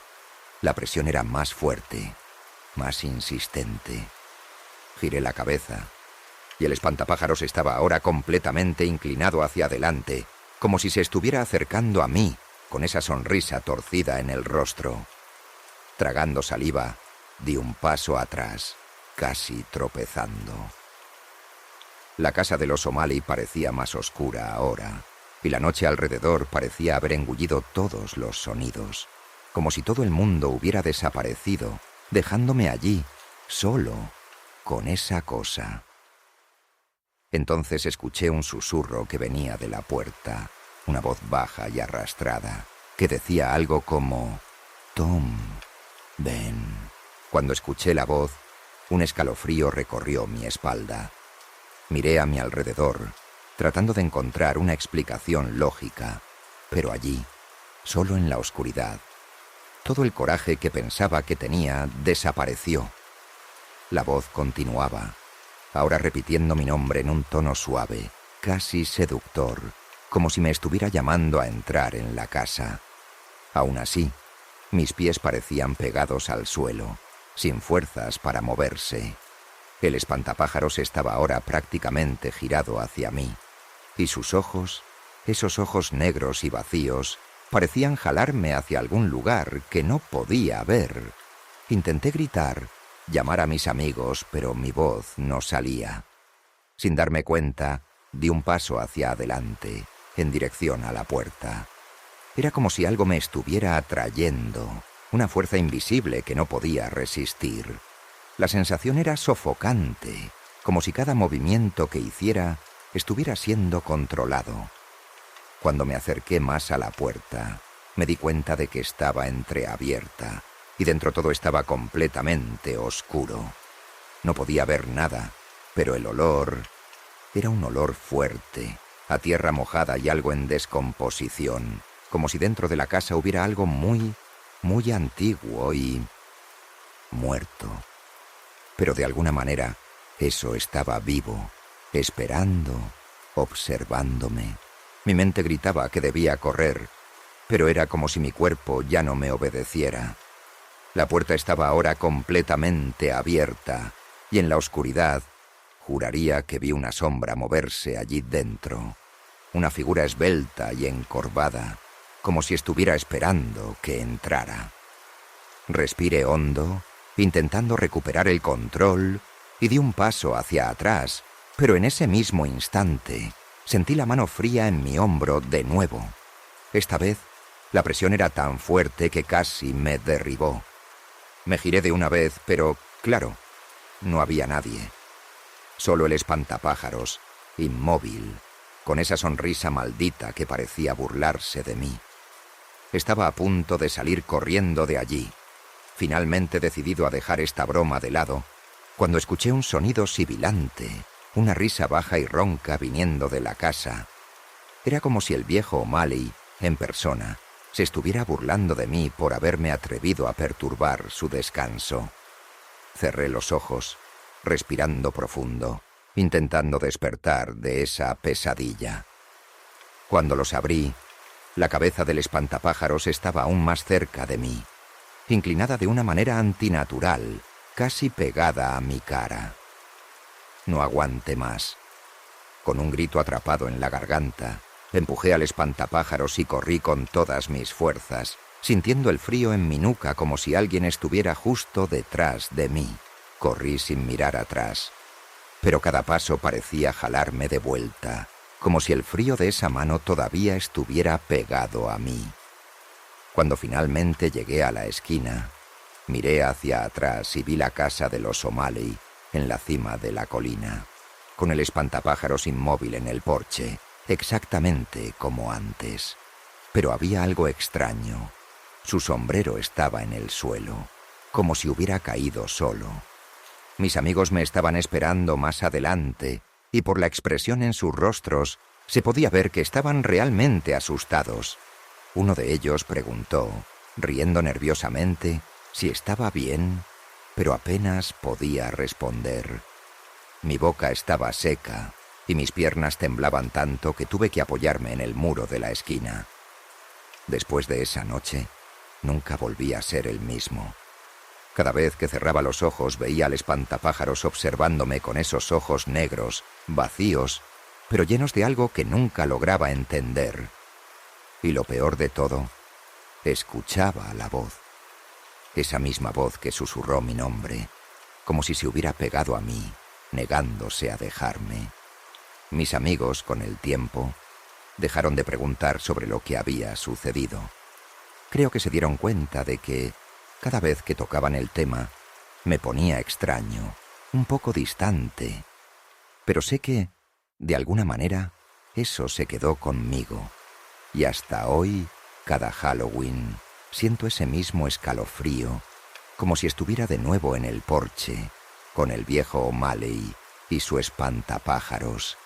A: la presión era más fuerte, más insistente. Giré la cabeza y el espantapájaros estaba ahora completamente inclinado hacia adelante, como si se estuviera acercando a mí, con esa sonrisa torcida en el rostro. Tragando saliva, di un paso atrás, casi tropezando. La casa de los O'Malley parecía más oscura ahora, y la noche alrededor parecía haber engullido todos los sonidos, como si todo el mundo hubiera desaparecido, dejándome allí, solo, con esa cosa. Entonces escuché un susurro que venía de la puerta, una voz baja y arrastrada, que decía algo como «Tom, ven». Cuando escuché la voz, un escalofrío recorrió mi espalda. Miré a mi alrededor, tratando de encontrar una explicación lógica, pero allí, solo en la oscuridad, todo el coraje que pensaba que tenía desapareció. La voz continuaba, ahora repitiendo mi nombre en un tono suave, casi seductor, como si me estuviera llamando a entrar en la casa. Aún así, mis pies parecían pegados al suelo, sin fuerzas para moverse. El espantapájaros estaba ahora prácticamente girado hacia mí, y sus ojos, esos ojos negros y vacíos, parecían jalarme hacia algún lugar que no podía ver. Intenté gritar, llamar a mis amigos, pero mi voz no salía. Sin darme cuenta, di un paso hacia adelante, en dirección a la puerta. Era como si algo me estuviera atrayendo, una fuerza invisible que no podía resistir. La sensación era sofocante, como si cada movimiento que hiciera estuviera siendo controlado. Cuando me acerqué más a la puerta, me di cuenta de que estaba entreabierta, y dentro todo estaba completamente oscuro. No podía ver nada, pero el olor era un olor fuerte, a tierra mojada y algo en descomposición, como si dentro de la casa hubiera algo muy, muy antiguo y muerto. Pero de alguna manera, eso estaba vivo, esperando, observándome. Mi mente gritaba que debía correr, pero era como si mi cuerpo ya no me obedeciera. La puerta estaba ahora completamente abierta, y en la oscuridad juraría que vi una sombra moverse allí dentro, una figura esbelta y encorvada, como si estuviera esperando que entrara. Respiré hondo, intentando recuperar el control, y di un paso hacia atrás, pero en ese mismo instante sentí la mano fría en mi hombro de nuevo. Esta vez, la presión era tan fuerte que casi me derribó. Me giré de una vez, pero, claro, no había nadie. Solo el espantapájaros, inmóvil, con esa sonrisa maldita que parecía burlarse de mí. Estaba a punto de salir corriendo de allí, finalmente decidido a dejar esta broma de lado, cuando escuché un sonido sibilante, una risa baja y ronca viniendo de la casa. Era como si el viejo O'Malley, en persona, se estuviera burlando de mí por haberme atrevido a perturbar su descanso. Cerré los ojos, respirando profundo, intentando despertar de esa pesadilla. Cuando los abrí, la cabeza del espantapájaros estaba aún más cerca de mí, inclinada de una manera antinatural, casi pegada a mi cara. No aguanté más. Con un grito atrapado en la garganta, empujé al espantapájaros y corrí con todas mis fuerzas, sintiendo el frío en mi nuca como si alguien estuviera justo detrás de mí. Corrí sin mirar atrás, pero cada paso parecía jalarme de vuelta, como si el frío de esa mano todavía estuviera pegado a mí. Cuando finalmente llegué a la esquina, miré hacia atrás y vi la casa de los O'Malley en la cima de la colina, con el espantapájaros inmóvil en el porche, exactamente como antes. Pero había algo extraño. Su sombrero estaba en el suelo. como si hubiera caído solo. Mis amigos me estaban esperando más adelante, y por la expresión en sus rostros se podía ver que estaban realmente asustados. Uno de ellos preguntó, riendo nerviosamente, si estaba bien, pero apenas podía responder. Mi boca estaba seca y mis piernas temblaban tanto que tuve que apoyarme en el muro de la esquina. Después de esa noche, nunca volví a ser el mismo. Cada vez que cerraba los ojos veía al espantapájaros observándome con esos ojos negros, vacíos, pero llenos de algo que nunca lograba entender. Y lo peor de todo, escuchaba la voz. Esa misma voz que susurró mi nombre, como si se hubiera pegado a mí, negándose a dejarme. Mis amigos, con el tiempo, dejaron de preguntar sobre lo que había sucedido. Creo que se dieron cuenta de que, cada vez que tocaban el tema, me ponía extraño, un poco distante. Pero sé que, de alguna manera, eso se quedó conmigo. Y hasta hoy, cada Halloween, siento ese mismo escalofrío, como si estuviera de nuevo en el porche, con el viejo O'Malley y su espantapájaros.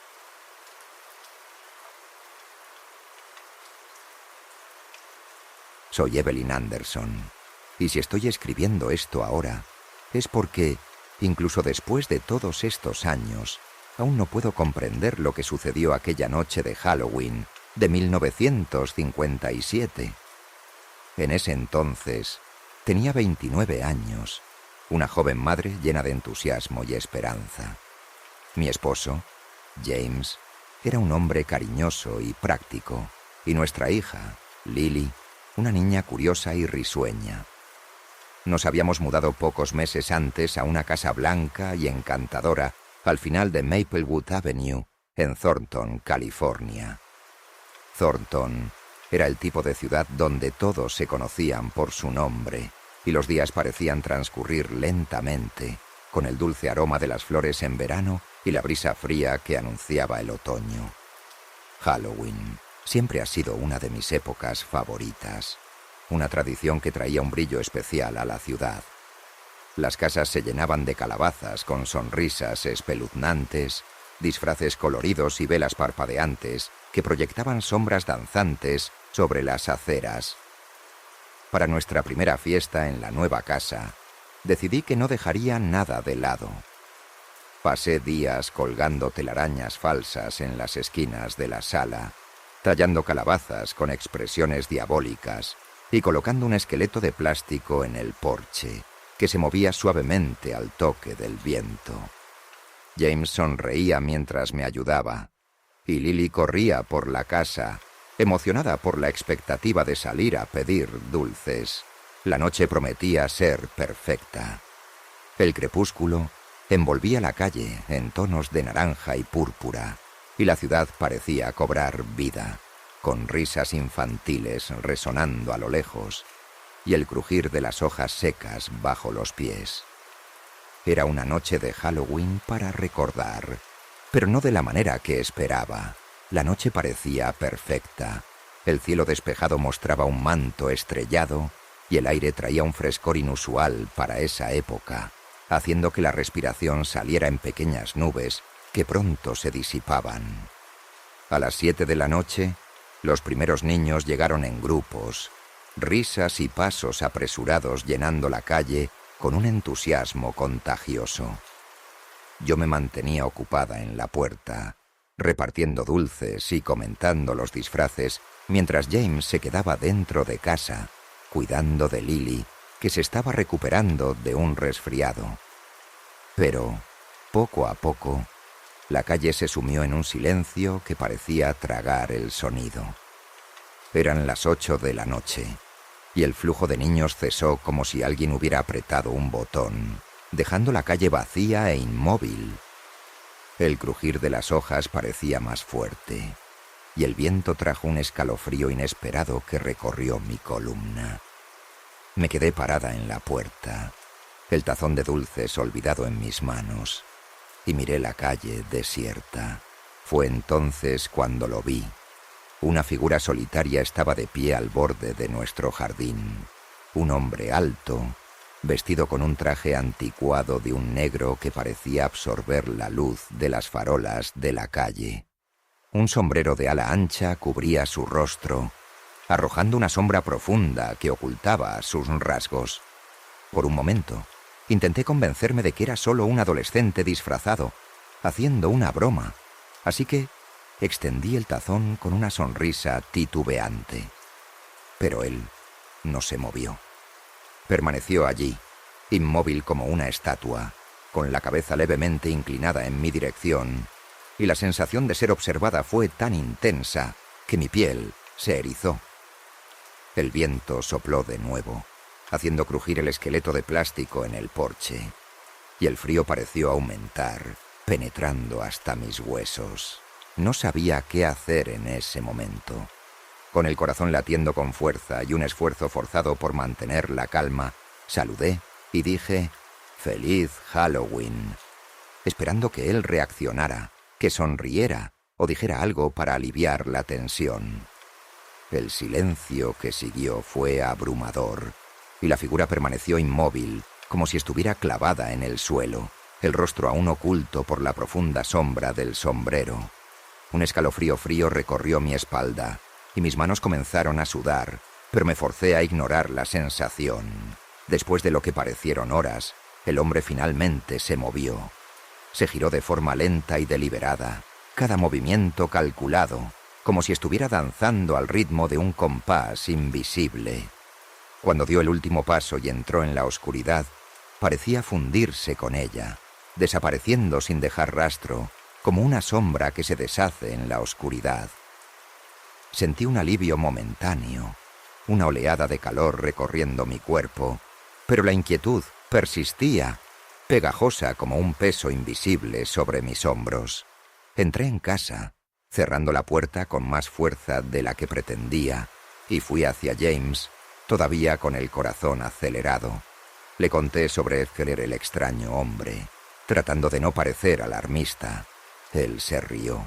A: Soy Evelyn Anderson, y si estoy escribiendo esto ahora, es porque, incluso después de todos estos años, aún no puedo comprender lo que sucedió aquella noche de Halloween de 1957. En ese entonces, tenía 29 años, una joven madre llena de entusiasmo y esperanza. Mi esposo, James, era un hombre cariñoso y práctico, y nuestra hija, Lily, una niña curiosa y risueña. Nos habíamos mudado pocos meses antes a una casa blanca y encantadora al final de Maplewood Avenue, en Thornton, California. Thornton era el tipo de ciudad donde todos se conocían por su nombre, y los días parecían transcurrir lentamente, con el dulce aroma de las flores en verano y la brisa fría que anunciaba el otoño. Halloween siempre ha sido una de mis épocas favoritas, una tradición que traía un brillo especial a la ciudad. Las casas se llenaban de calabazas con sonrisas espeluznantes, disfraces coloridos y velas parpadeantes que proyectaban sombras danzantes sobre las aceras. Para nuestra primera fiesta en la nueva casa, decidí que no dejaría nada de lado. Pasé días colgando telarañas falsas en las esquinas de la sala, tallando calabazas con expresiones diabólicas y colocando un esqueleto de plástico en el porche, que se movía suavemente al toque del viento. James sonreía mientras me ayudaba, y Lily corría por la casa, emocionada por la expectativa de salir a pedir dulces. La noche prometía ser perfecta. El crepúsculo envolvía la calle en tonos de naranja y púrpura, y la ciudad parecía cobrar vida, con risas infantiles resonando a lo lejos, y el crujir de las hojas secas bajo los pies. Era una noche de Halloween para recordar, pero no de la manera que esperaba. La noche parecía perfecta. El cielo despejado mostraba un manto estrellado y el aire traía un frescor inusual para esa época, haciendo que la respiración saliera en pequeñas nubes que pronto se disipaban. A las 7 de la noche, los primeros niños llegaron en grupos, risas y pasos apresurados llenando la calle con un entusiasmo contagioso. Yo me mantenía ocupada en la puerta, repartiendo dulces y comentando los disfraces, mientras James se quedaba dentro de casa, cuidando de Lily, que se estaba recuperando de un resfriado. Pero, poco a poco, la calle se sumió en un silencio que parecía tragar el sonido. Eran las 8 de la noche, y el flujo de niños cesó como si alguien hubiera apretado un botón, dejando la calle vacía e inmóvil. El crujir de las hojas parecía más fuerte, y el viento trajo un escalofrío inesperado que recorrió mi columna. Me quedé parada en la puerta, el tazón de dulces olvidado en mis manos, y miré la calle desierta. Fue entonces cuando lo vi. Una figura solitaria estaba de pie al borde de nuestro jardín. Un hombre alto, vestido con un traje anticuado de un negro que parecía absorber la luz de las farolas de la calle. Un sombrero de ala ancha cubría su rostro, arrojando una sombra profunda que ocultaba sus rasgos. Por un momento, intenté convencerme de que era solo un adolescente disfrazado, haciendo una broma, así que extendí el tazón con una sonrisa titubeante. Pero él no se movió. Permaneció allí, inmóvil como una estatua, con la cabeza levemente inclinada en mi dirección, y la sensación de ser observada fue tan intensa que mi piel se erizó. El viento sopló de nuevo, haciendo crujir el esqueleto de plástico en el porche, y el frío pareció aumentar, penetrando hasta mis huesos. No sabía qué hacer en ese momento. Con el corazón latiendo con fuerza y un esfuerzo forzado por mantener la calma, saludé y dije «¡Feliz Halloween!», esperando que él reaccionara, que sonriera o dijera algo para aliviar la tensión. El silencio que siguió fue abrumador, y la figura permaneció inmóvil, como si estuviera clavada en el suelo, el rostro aún oculto por la profunda sombra del sombrero. Un escalofrío frío recorrió mi espalda, y mis manos comenzaron a sudar, pero me forcé a ignorar la sensación. Después de lo que parecieron horas, el hombre finalmente se movió. Se giró de forma lenta y deliberada, cada movimiento calculado, como si estuviera danzando al ritmo de un compás invisible. Cuando dio el último paso y entró en la oscuridad, parecía fundirse con ella, desapareciendo sin dejar rastro, como una sombra que se deshace en la oscuridad. Sentí un alivio momentáneo, una oleada de calor recorriendo mi cuerpo, pero la inquietud persistía, pegajosa como un peso invisible sobre mis hombros. Entré en casa, cerrando la puerta con más fuerza de la que pretendía, y fui hacia James, todavía con el corazón acelerado. Le conté sobre Edgar, el extraño hombre, tratando de no parecer alarmista. Él se rió,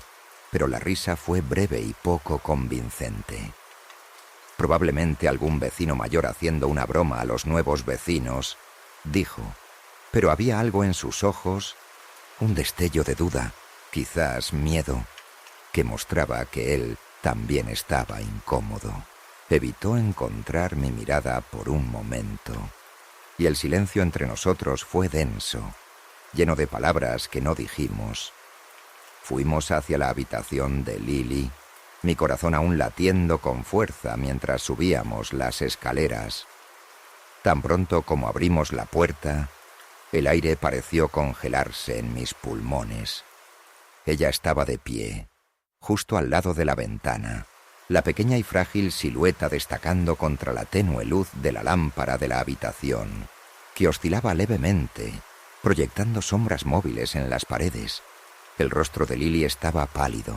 A: pero la risa fue breve y poco convincente. Probablemente algún vecino mayor haciendo una broma a los nuevos vecinos, dijo, pero había algo en sus ojos, un destello de duda, quizás miedo, que mostraba que él también estaba incómodo. Evitó encontrar mi mirada por un momento, y el silencio entre nosotros fue denso, lleno de palabras que no dijimos. Fuimos hacia la habitación de Lily, mi corazón aún latiendo con fuerza mientras subíamos las escaleras. Tan pronto como abrimos la puerta, el aire pareció congelarse en mis pulmones. Ella estaba de pie, justo al lado de la ventana, la pequeña y frágil silueta destacando contra la tenue luz de la lámpara de la habitación, que oscilaba levemente, proyectando sombras móviles en las paredes. El rostro de Lily estaba pálido,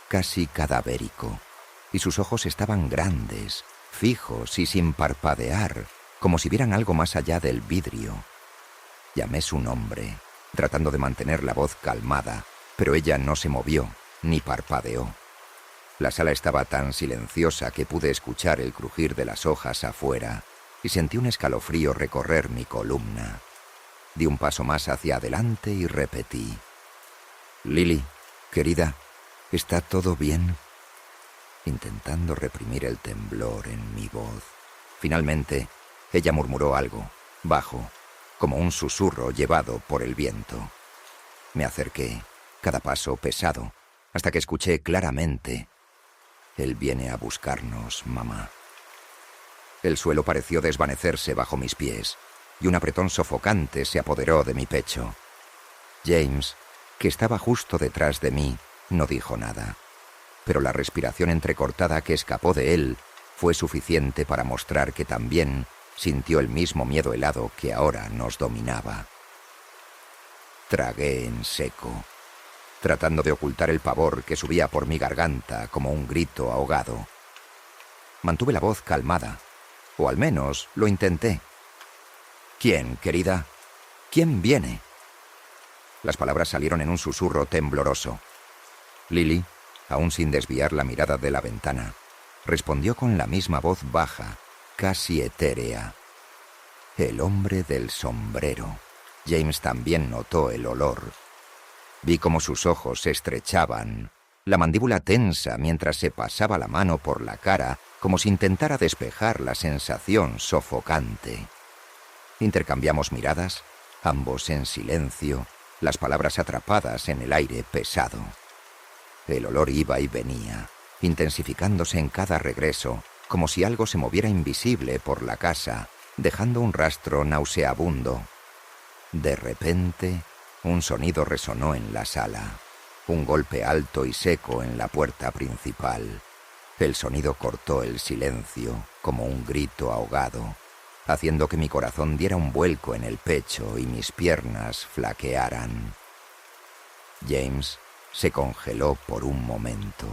A: casi cadavérico, y sus ojos estaban grandes, fijos y sin parpadear, como si vieran algo más allá del vidrio. Llamé su nombre, tratando de mantener la voz calmada, pero ella no se movió, ni parpadeó. La sala estaba tan silenciosa que pude escuchar el crujir de las hojas afuera, y sentí un escalofrío recorrer mi columna. Di un paso más hacia adelante y repetí. «Lily, querida, ¿está todo bien?», intentando reprimir el temblor en mi voz. Finalmente, ella murmuró algo, bajo, como un susurro llevado por el viento. Me acerqué, cada paso pesado, hasta que escuché claramente: «Él viene a buscarnos, mamá». El suelo pareció desvanecerse bajo mis pies, y un apretón sofocante se apoderó de mi pecho. James, que estaba justo detrás de mí, no dijo nada, pero la respiración entrecortada que escapó de él fue suficiente para mostrar que también sintió el mismo miedo helado que ahora nos dominaba. Tragué en seco, tratando de ocultar el pavor que subía por mi garganta como un grito ahogado. Mantuve la voz calmada, o al menos lo intenté. «¿Quién, querida? ¿Quién viene?». Las palabras salieron en un susurro tembloroso. Lily, aún sin desviar la mirada de la ventana, respondió con la misma voz baja, casi etérea. El hombre del sombrero. James también notó el olor. Vi cómo sus ojos se estrechaban, la mandíbula tensa mientras se pasaba la mano por la cara como si intentara despejar la sensación sofocante. Intercambiamos miradas, ambos en silencio, las palabras atrapadas en el aire pesado. El olor iba y venía, intensificándose en cada regreso, como si algo se moviera invisible por la casa, dejando un rastro nauseabundo. De repente, un sonido resonó en la sala. Un golpe alto y seco en la puerta principal. El sonido cortó el silencio, como un grito ahogado, haciendo que mi corazón diera un vuelco en el pecho y mis piernas flaquearan. James se congeló por un momento,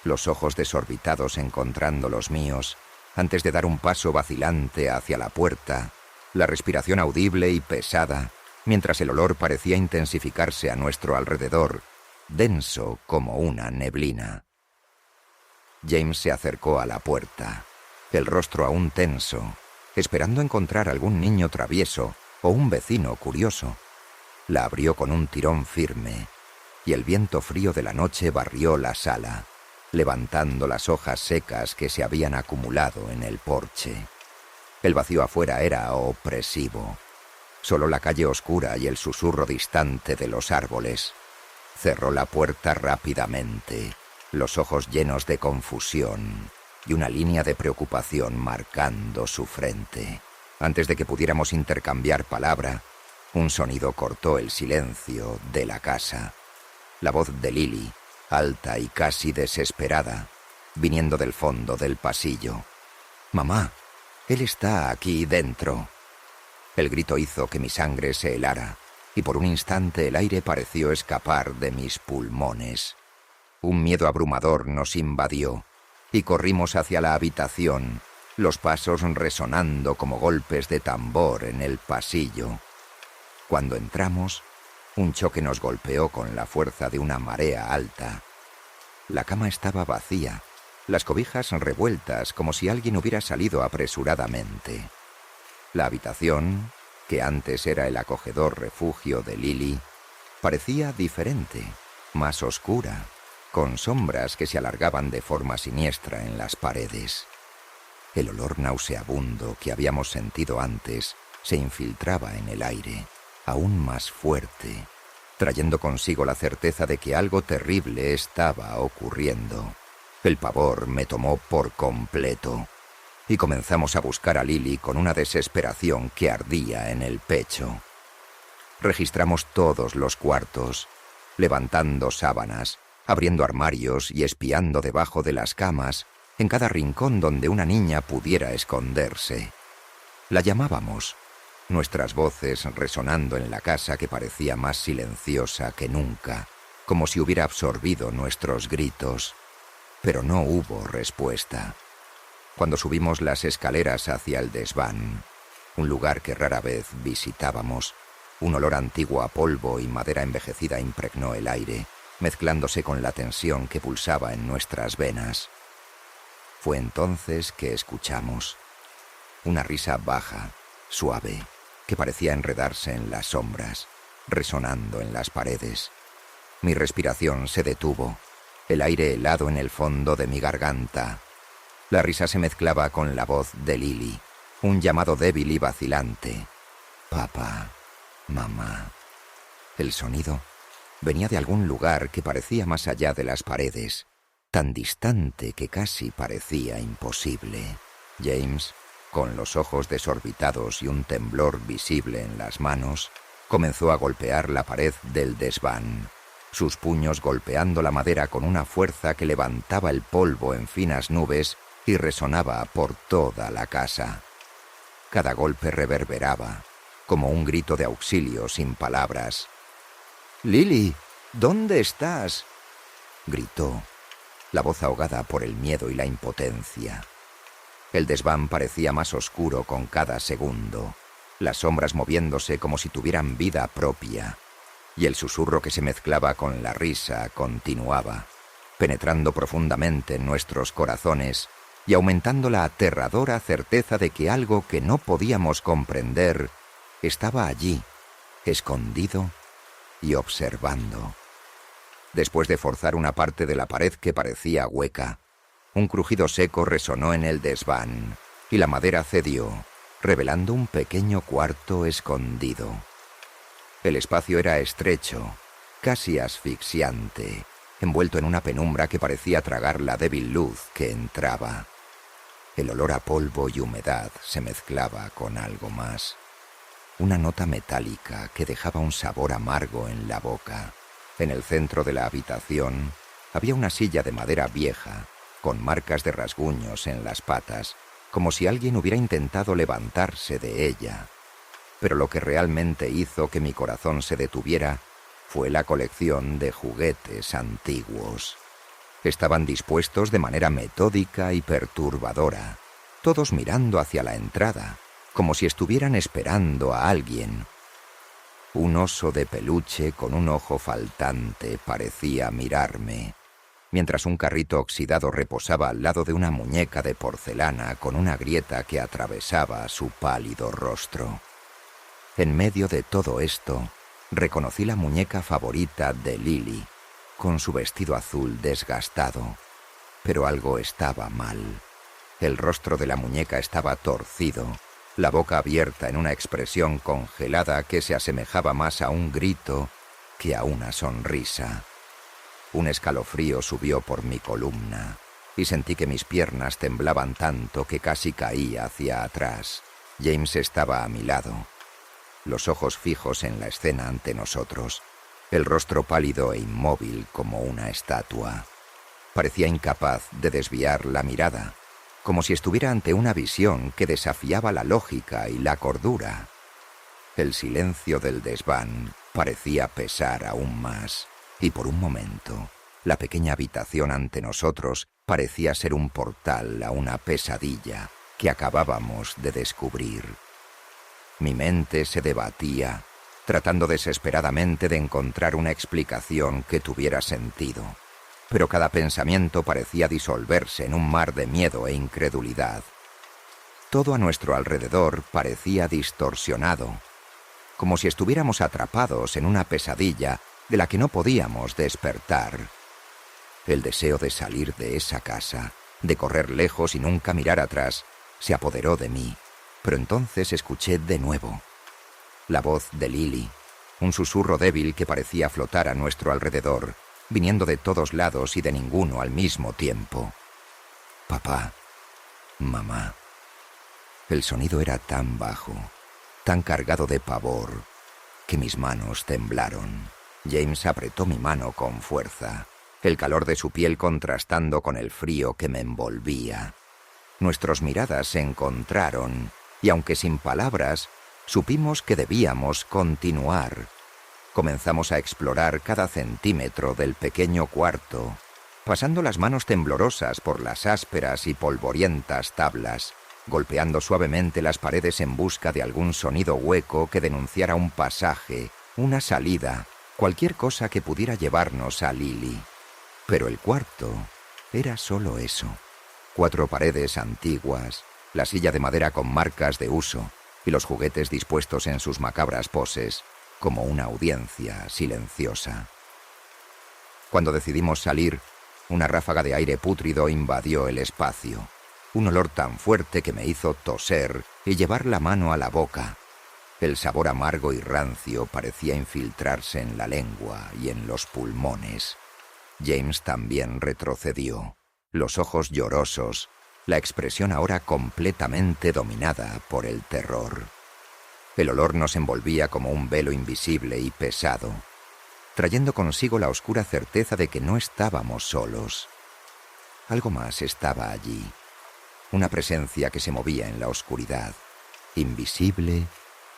A: los ojos desorbitados encontrando los míos, antes de dar un paso vacilante hacia la puerta, la respiración audible y pesada, mientras el olor parecía intensificarse a nuestro alrededor, denso como una neblina. James se acercó a la puerta, el rostro aún tenso, esperando encontrar algún niño travieso o un vecino curioso. La abrió con un tirón firme, y el viento frío de la noche barrió la sala, levantando las hojas secas que se habían acumulado en el porche. El vacío afuera era opresivo. Solo la calle oscura y el susurro distante de los árboles. Cerró la puerta rápidamente, los ojos llenos de confusión y una línea de preocupación marcando su frente. Antes de que pudiéramos intercambiar palabra, un sonido cortó el silencio de la casa. La voz de Lily, alta y casi desesperada, viniendo del fondo del pasillo. «Mamá, él está aquí dentro». El grito hizo que mi sangre se helara, y por un instante el aire pareció escapar de mis pulmones. Un miedo abrumador nos invadió, y corrimos hacia la habitación, los pasos resonando como golpes de tambor en el pasillo. Cuando entramos, un choque nos golpeó con la fuerza de una marea alta. La cama estaba vacía, las cobijas revueltas como si alguien hubiera salido apresuradamente. La habitación, que antes era el acogedor refugio de Lily, parecía diferente, más oscura, con sombras que se alargaban de forma siniestra en las paredes. El olor nauseabundo que habíamos sentido antes se infiltraba en el aire, aún más fuerte, trayendo consigo la certeza de que algo terrible estaba ocurriendo. El pavor me tomó por completo, y comenzamos a buscar a Lily con una desesperación que ardía en el pecho. Registramos todos los cuartos, levantando sábanas, abriendo armarios y espiando debajo de las camas, en cada rincón donde una niña pudiera esconderse. La llamábamos, nuestras voces resonando en la casa que parecía más silenciosa que nunca, como si hubiera absorbido nuestros gritos. Pero no hubo respuesta. Cuando subimos las escaleras hacia el desván, un lugar que rara vez visitábamos, un olor antiguo a polvo y madera envejecida impregnó el aire, mezclándose con la tensión que pulsaba en nuestras venas. Fue entonces que escuchamos una risa baja, suave, que parecía enredarse en las sombras, resonando en las paredes. Mi respiración se detuvo, el aire helado en el fondo de mi garganta. La risa se mezclaba con la voz de Lily, un llamado débil y vacilante. «Papá, mamá». El sonido venía de algún lugar que parecía más allá de las paredes, tan distante que casi parecía imposible. James, con los ojos desorbitados y un temblor visible en las manos, comenzó a golpear la pared del desván, sus puños golpeando la madera con una fuerza que levantaba el polvo en finas nubes y resonaba por toda la casa. Cada golpe reverberaba, como un grito de auxilio sin palabras. «Lily, ¿dónde estás?», gritó, la voz ahogada por el miedo y la impotencia. El desván parecía más oscuro con cada segundo, las sombras moviéndose como si tuvieran vida propia, y el susurro que se mezclaba con la risa continuaba, penetrando profundamente en nuestros corazones y aumentando la aterradora certeza de que algo que no podíamos comprender estaba allí, escondido y observando. Después de forzar una parte de la pared que parecía hueca, un crujido seco resonó en el desván y la madera cedió, revelando un pequeño cuarto escondido. El espacio era estrecho, casi asfixiante, envuelto en una penumbra que parecía tragar la débil luz que entraba. El olor a polvo y humedad se mezclaba con algo más. Una nota metálica que dejaba un sabor amargo en la boca. En el centro de la habitación había una silla de madera vieja, con marcas de rasguños en las patas, como si alguien hubiera intentado levantarse de ella. Pero lo que realmente hizo que mi corazón se detuviera fue la colección de juguetes antiguos. Estaban dispuestos de manera metódica y perturbadora, todos mirando hacia la entrada, como si estuvieran esperando a alguien. Un oso de peluche con un ojo faltante parecía mirarme, mientras un carrito oxidado reposaba al lado de una muñeca de porcelana con una grieta que atravesaba su pálido rostro. En medio de todo esto, reconocí la muñeca favorita de Lily, con su vestido azul desgastado. Pero algo estaba mal. El rostro de la muñeca estaba torcido, la boca abierta en una expresión congelada que se asemejaba más a un grito que a una sonrisa. Un escalofrío subió por mi columna y sentí que mis piernas temblaban tanto que casi caí hacia atrás. James estaba a mi lado, los ojos fijos en la escena ante nosotros, el rostro pálido e inmóvil como una estatua. Parecía incapaz de desviar la mirada, como si estuviera ante una visión que desafiaba la lógica y la cordura. El silencio del desván parecía pesar aún más, y por un momento, la pequeña habitación ante nosotros parecía ser un portal a una pesadilla que acabábamos de descubrir. Mi mente se debatía, tratando desesperadamente de encontrar una explicación que tuviera sentido, pero cada pensamiento parecía disolverse en un mar de miedo e incredulidad. Todo a nuestro alrededor parecía distorsionado, como si estuviéramos atrapados en una pesadilla de la que no podíamos despertar. El deseo de salir de esa casa, de correr lejos y nunca mirar atrás, se apoderó de mí, pero entonces escuché de nuevo la voz de Lily, un susurro débil que parecía flotar a nuestro alrededor, viniendo de todos lados y de ninguno al mismo tiempo. Papá, mamá. El sonido era tan bajo, tan cargado de pavor, que mis manos temblaron. James apretó mi mano con fuerza, el calor de su piel contrastando con el frío que me envolvía. Nuestras miradas se encontraron y, aunque sin palabras, supimos que debíamos continuar. Comenzamos a explorar cada centímetro del pequeño cuarto, pasando las manos temblorosas por las ásperas y polvorientas tablas, golpeando suavemente las paredes en busca de algún sonido hueco que denunciara un pasaje, una salida, cualquier cosa que pudiera llevarnos a Lily. Pero el cuarto era solo eso: 4 paredes antiguas, la silla de madera con marcas de uso y los juguetes dispuestos en sus macabras poses, como una audiencia silenciosa. Cuando decidimos salir, una ráfaga de aire pútrido invadió el espacio, un olor tan fuerte que me hizo toser y llevar la mano a la boca. El sabor amargo y rancio parecía infiltrarse en la lengua y en los pulmones. James también retrocedió, los ojos llorosos, la expresión ahora completamente dominada por el terror. El olor nos envolvía como un velo invisible y pesado, trayendo consigo la oscura certeza de que no estábamos solos. Algo más estaba allí, una presencia que se movía en la oscuridad, invisible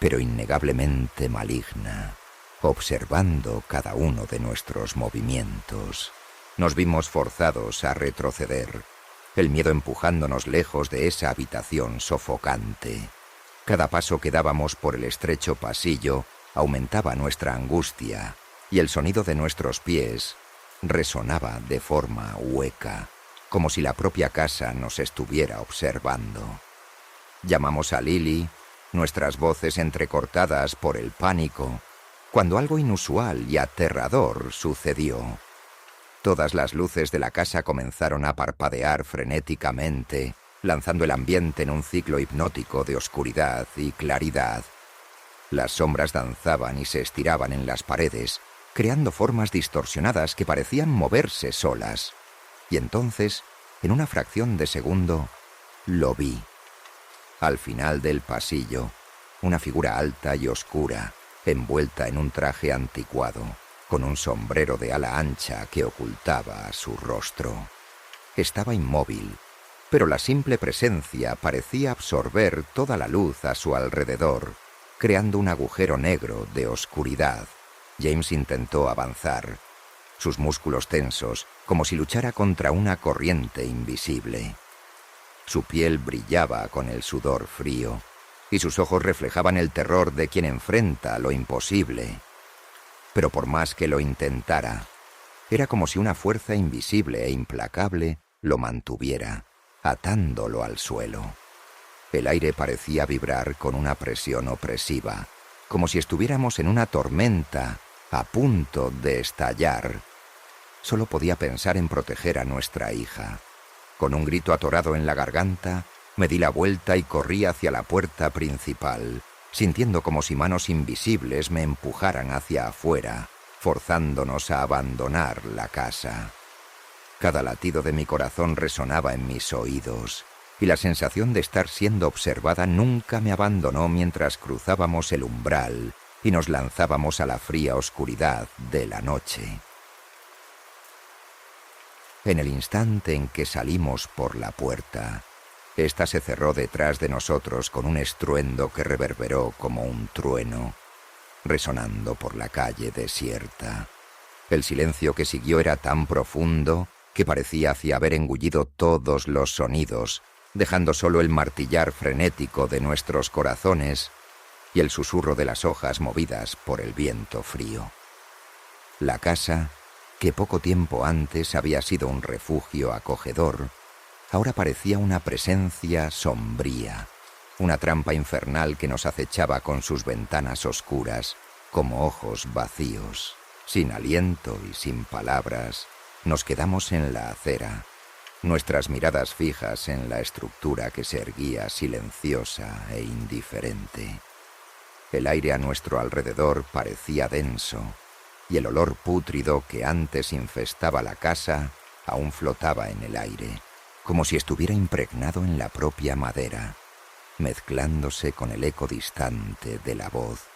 A: pero innegablemente maligna, observando cada uno de nuestros movimientos. Nos vimos forzados a retroceder, el miedo empujándonos lejos de esa habitación sofocante. Cada paso que dábamos por el estrecho pasillo aumentaba nuestra angustia, y el sonido de nuestros pies resonaba de forma hueca, como si la propia casa nos estuviera observando. Llamamos a Lily, nuestras voces entrecortadas por el pánico, cuando algo inusual y aterrador sucedió. Todas las luces de la casa comenzaron a parpadear frenéticamente, lanzando el ambiente en un ciclo hipnótico de oscuridad y claridad. Las sombras danzaban y se estiraban en las paredes, creando formas distorsionadas que parecían moverse solas. Y entonces, en una fracción de segundo, lo vi. Al final del pasillo, una figura alta y oscura, envuelta en un traje anticuado, con un sombrero de ala ancha que ocultaba su rostro. Estaba inmóvil, pero la simple presencia parecía absorber toda la luz a su alrededor, creando un agujero negro de oscuridad. James intentó avanzar, sus músculos tensos, como si luchara contra una corriente invisible. Su piel brillaba con el sudor frío, y sus ojos reflejaban el terror de quien enfrenta lo imposible. Pero por más que lo intentara, era como si una fuerza invisible e implacable lo mantuviera, atándolo al suelo. El aire parecía vibrar con una presión opresiva, como si estuviéramos en una tormenta a punto de estallar. Solo podía pensar en proteger a nuestra hija. Con un grito atorado en la garganta, me di la vuelta y corrí hacia la puerta principal, sintiendo como si manos invisibles me empujaran hacia afuera, forzándonos a abandonar la casa. Cada latido de mi corazón resonaba en mis oídos, y la sensación de estar siendo observada nunca me abandonó mientras cruzábamos el umbral y nos lanzábamos a la fría oscuridad de la noche. En el instante en que salimos por la puerta, esta se cerró detrás de nosotros con un estruendo que reverberó como un trueno, resonando por la calle desierta. El silencio que siguió era tan profundo que parecía hacia haber engullido todos los sonidos, dejando solo el martillar frenético de nuestros corazones y el susurro de las hojas movidas por el viento frío. La casa, que poco tiempo antes había sido un refugio acogedor, ahora parecía una presencia sombría, una trampa infernal que nos acechaba con sus ventanas oscuras, como ojos vacíos. Sin aliento y sin palabras, nos quedamos en la acera, nuestras miradas fijas en la estructura que se erguía silenciosa e indiferente. El aire a nuestro alrededor parecía denso, y el olor pútrido que antes infestaba la casa aún flotaba en el aire, como si estuviera impregnado en la propia madera, mezclándose con el eco distante de la voz